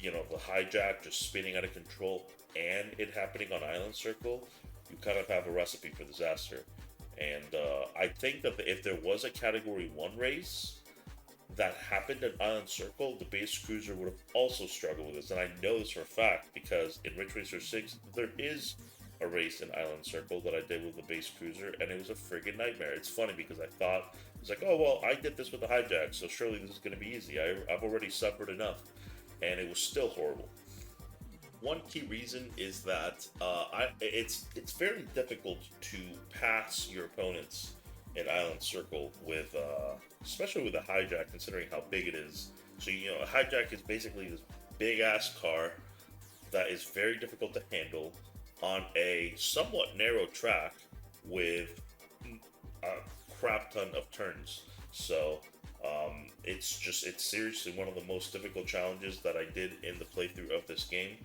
the hijack just spinning out of control and it happening on Island Circle, you kind of have a recipe for disaster. And I think that if there was a Category 1 race that happened at Island Circle, the base cruiser would have also struggled with this. And I know this for a fact because in Ridge Racer 6, there is a race in Island Circle that I did with the base cruiser, and it was a friggin' nightmare. It's funny because I thought, it's like, oh, well, I did this with the hijack, so surely this is going to be easy. I've already suffered enough. And it was still horrible. One key reason is that it's fairly difficult to pass your opponents in Island Circle with, especially with a hijack, considering how big it is. So, a hijack is basically this big ass car that is very difficult to handle on a somewhat narrow track with a crap ton of turns. So, it's seriously one of the most difficult challenges that I did in the playthrough of this game.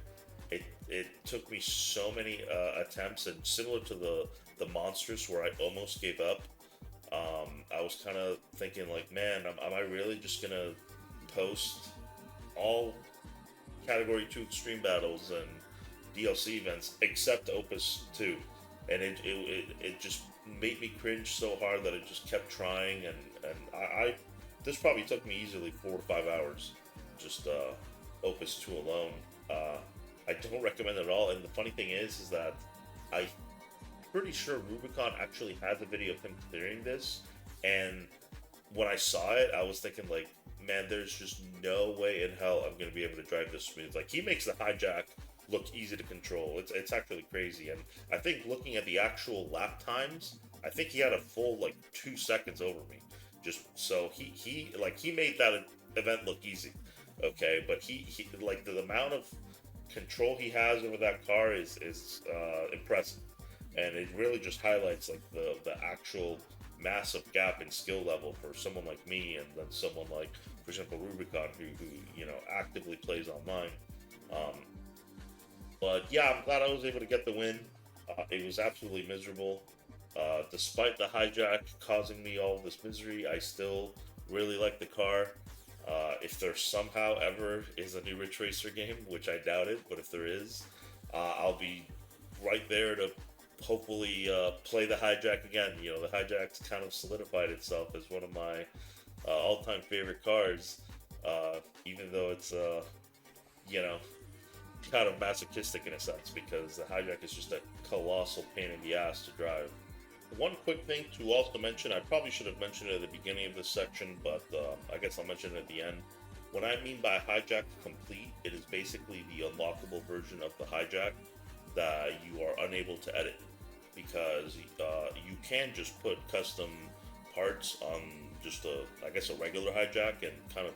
It took me so many attempts, and similar to the Monstrous where I almost gave up. I was kind of thinking like, man, am I really just gonna post all Category 2 Extreme Battles and DLC events except Opus 2? And it just made me cringe so hard that I just kept trying, and I this probably took me easily 4 to 5 hours, just Opus 2 alone. I don't recommend it at all, and the funny thing is that I'm pretty sure Rubicon actually has a video of him clearing this, and when I saw it, I was thinking like, man, there's just no way in hell I'm going to be able to drive this smooth. Like, he makes the hijack look easy to control. It's actually crazy, and I think looking at the actual lap times, I think he had a full like 2 seconds over me. Just so he made that event look easy, okay? But he like the amount of control he has over that car is impressive, and it really just highlights like the actual massive gap in skill level for someone like me, and then someone like, for example, Rubicon, who actively plays online. But yeah, I'm glad I was able to get the win. It was absolutely miserable. Despite the hijack causing me all this misery, I still really like the car. If there somehow ever is a new Ridge Racer game, which I doubt it, but if there is, I'll be right there to hopefully play the hijack again. The hijack's kind of solidified itself as one of my all-time favorite cars, even though it's kind of masochistic in a sense, because the hijack is just a colossal pain in the ass to drive. One quick thing to also mention, I probably should have mentioned it at the beginning of this section, but I guess I'll mention it at the end. What I mean by hijack complete, it is basically the unlockable version of the hijack that you are unable to edit, because you can just put custom parts on just a regular hijack and kind of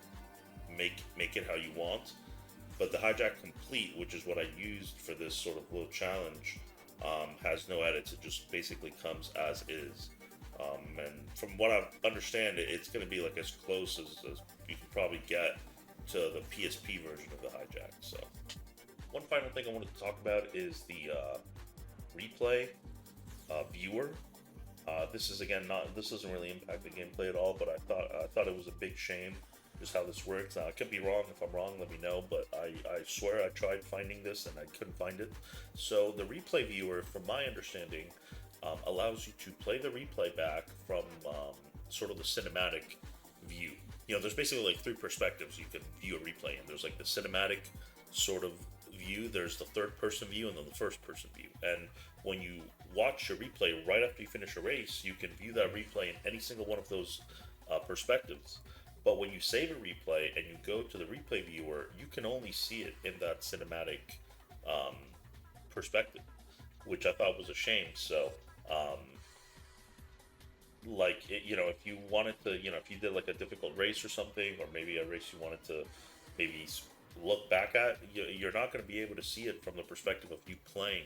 make it how you want. But the hijack complete, which is what I used for this sort of little challenge, has no edits. It just basically comes as is. And from what I understand, it's going to be like as close as you can probably get to the PSP version of the hijack. So, one final thing I wanted to talk about is the replay viewer. This doesn't really impact the gameplay at all, but I thought it was a big shame just how this works. Now, I could be wrong. If I'm wrong, let me know, but I swear I tried finding this and I couldn't find it. So the replay viewer, from my understanding, allows you to play the replay back from sort of the cinematic view. There's basically like 3 perspectives you can view a replay in. There's like the cinematic sort of view. There's the third person view and then the first person view. And when you watch a replay right after you finish a race, you can view that replay in any single one of those perspectives. But when you save a replay and you go to the replay viewer, you can only see it in that cinematic um, perspective, which I thought was a shame. So, um, if you wanted to, if you did like a difficult race or something, or maybe a race you wanted to maybe look back at, you're not going to be able to see it from the perspective of you playing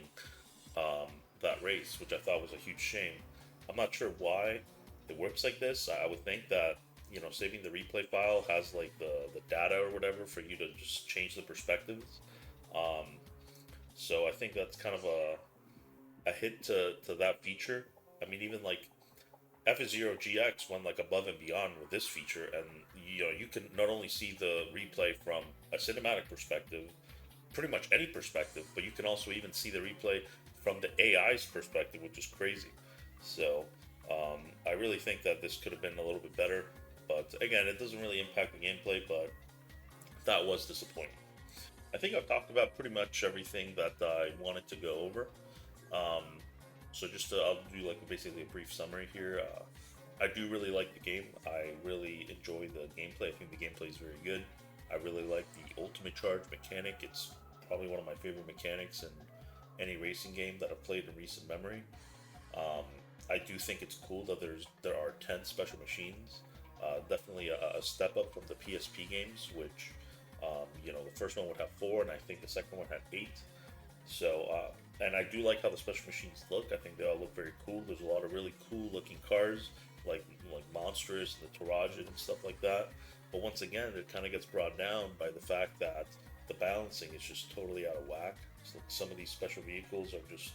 that race, which I thought was a huge shame. I'm not sure why it works like this. I would think that saving the replay file has like the data or whatever for you to just change the perspectives. Um, so I think that's kind of a hit to that feature. I mean, even like F-Zero GX went like above and beyond with this feature, and you can not only see the replay from a cinematic perspective, pretty much any perspective, but you can also even see the replay from the AI's perspective, which is crazy. So I really think that this could have been a little bit better, but again, it doesn't really impact the gameplay, but that was disappointing. I think I've talked about pretty much everything that I wanted to go over. Um, so I'll do like basically a brief summary here. I do really like the game. I really enjoy the gameplay. I think the gameplay is very good. I really like the ultimate charge mechanic. It's probably one of my favorite mechanics in any racing game that I've played in recent memory. Um, I do think it's cool that there are 10 special machines. Definitely a step up from the PSP games, which the first one would have 4, and I think the second one had 8. So, and I do like how the special machines look. I think they all look very cool. There's a lot of really cool looking cars, like Monstrous and the Terrajhin and stuff like that. But once again, it kind of gets brought down by the fact that the balancing is just totally out of whack. So some of these special vehicles are just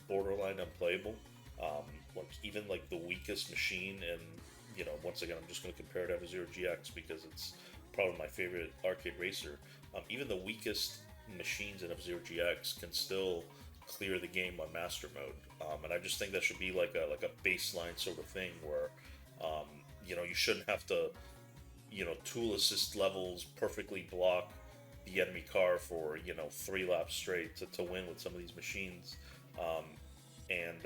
borderline unplayable. Like even like the weakest machine, and once again, I'm just going to compare it to F-Zero GX because it's probably my favorite arcade racer. Even the weakest machines in F-Zero GX can still clear the game on master mode, and I just think that should be like a baseline sort of thing where you shouldn't have to tool assist levels perfectly block the enemy car for 3 laps straight to win with some of these machines. And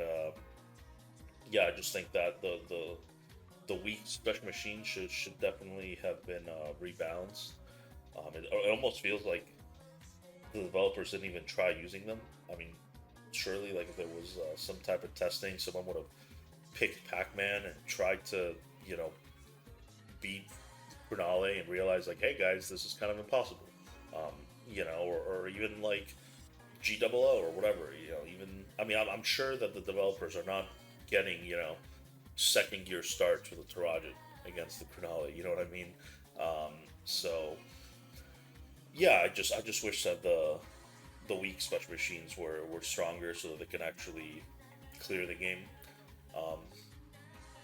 yeah, I just think that the weak special machines should definitely have been rebalanced. It almost feels like the developers didn't even try using them. I mean, surely like if there was some type of testing, someone would have picked Pac-Man and tried to beat Crinale and realized like, hey guys, this is kind of impossible. Or even like GOO or whatever. Even I mean, I'm sure that the developers are not getting second gear starts with a Terrajhin against the Crinale. You know what I mean? So yeah, I just wish that the weak special machines were stronger so that they can actually clear the game. Um,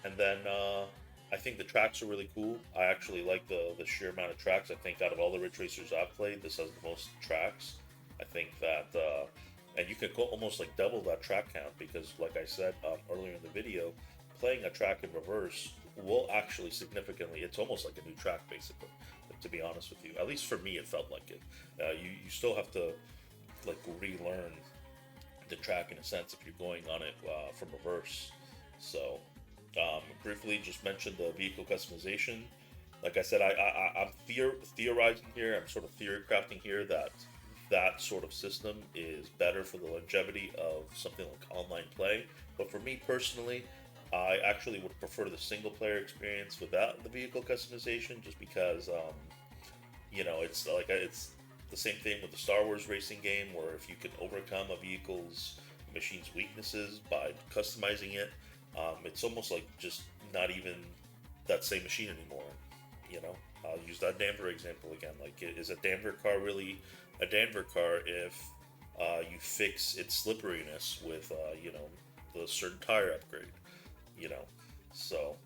and then I think the tracks are really cool. I actually like the sheer amount of tracks. I think out of all the Ridge Racers I've played, this has the most tracks. I think that, and you can go almost like double that track count because, like I said earlier in the video, playing a track in reverse will actually significantly. It's almost like a new track, basically. To be honest with you, at least for me, it felt like it. You still have to like relearn the track in a sense if you're going on it from reverse. So briefly, just mentioned the vehicle customization. Like I said, I'm theorizing here. I'm sort of theory crafting here that sort of system is better for the longevity of something like online play. But for me personally, I actually would prefer the single player experience without the vehicle customization, just because it's the same thing with the Star Wars racing game, where if you can overcome a vehicle's machine's weaknesses by customizing it, it's almost like just not even that same machine anymore. I'll use that Danver example again. Like, is a Danver car really a Danver car if you fix its slipperiness with the certain tire upgrade? So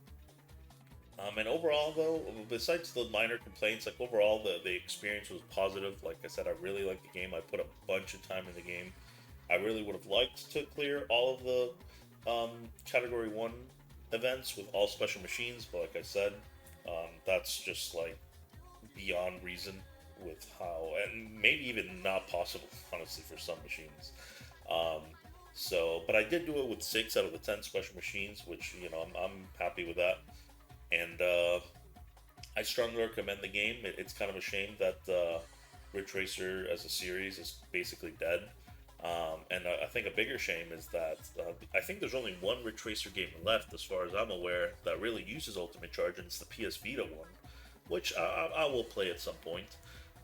and overall though, besides the minor complaints, like overall the experience was positive. Like I said, I really liked the game. I put a bunch of time in the game. I really would have liked to clear all of the category 1 events with all special machines, but like I said, that's just like beyond reason with how, and maybe even not possible, honestly, for some machines. Um, but I did do it with 6 out of the 10 special machines, which I'm happy with that. And I strongly recommend the game. It's kind of a shame that Ridge Racer as a series is basically dead. And I think a bigger shame is that I think there's only one Ridge Racer game left, as far as I'm aware, that really uses Ultimate Charge, and it's the PS Vita one, which I will play at some point.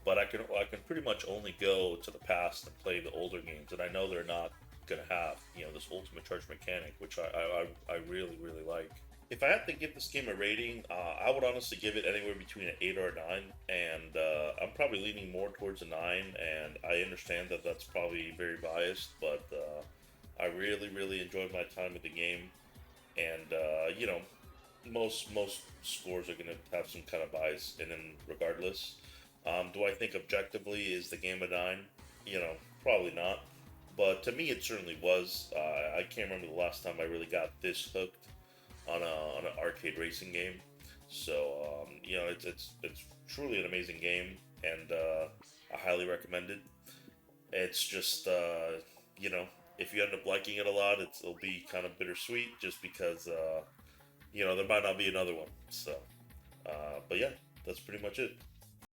But I can pretty much only go to the past and play the older games, and I know they're not gonna have this Ultimate Charge mechanic, which I really really like. If I had to give this game a rating, I would honestly give it anywhere between an 8 or a 9, and I'm probably leaning more towards a 9, and I understand that that's probably very biased, but I really, really enjoyed my time with the game, and most scores are going to have some kind of bias in them regardless. Do I think objectively is the game a 9? Probably not, but to me it certainly was. I can't remember the last time I really got this hooked on an arcade racing game. So it's truly an amazing game, and I highly recommend it. It's just you know if you end up liking it a lot, it'll be kind of bittersweet, just because there might not be another one. So, but yeah, that's pretty much it.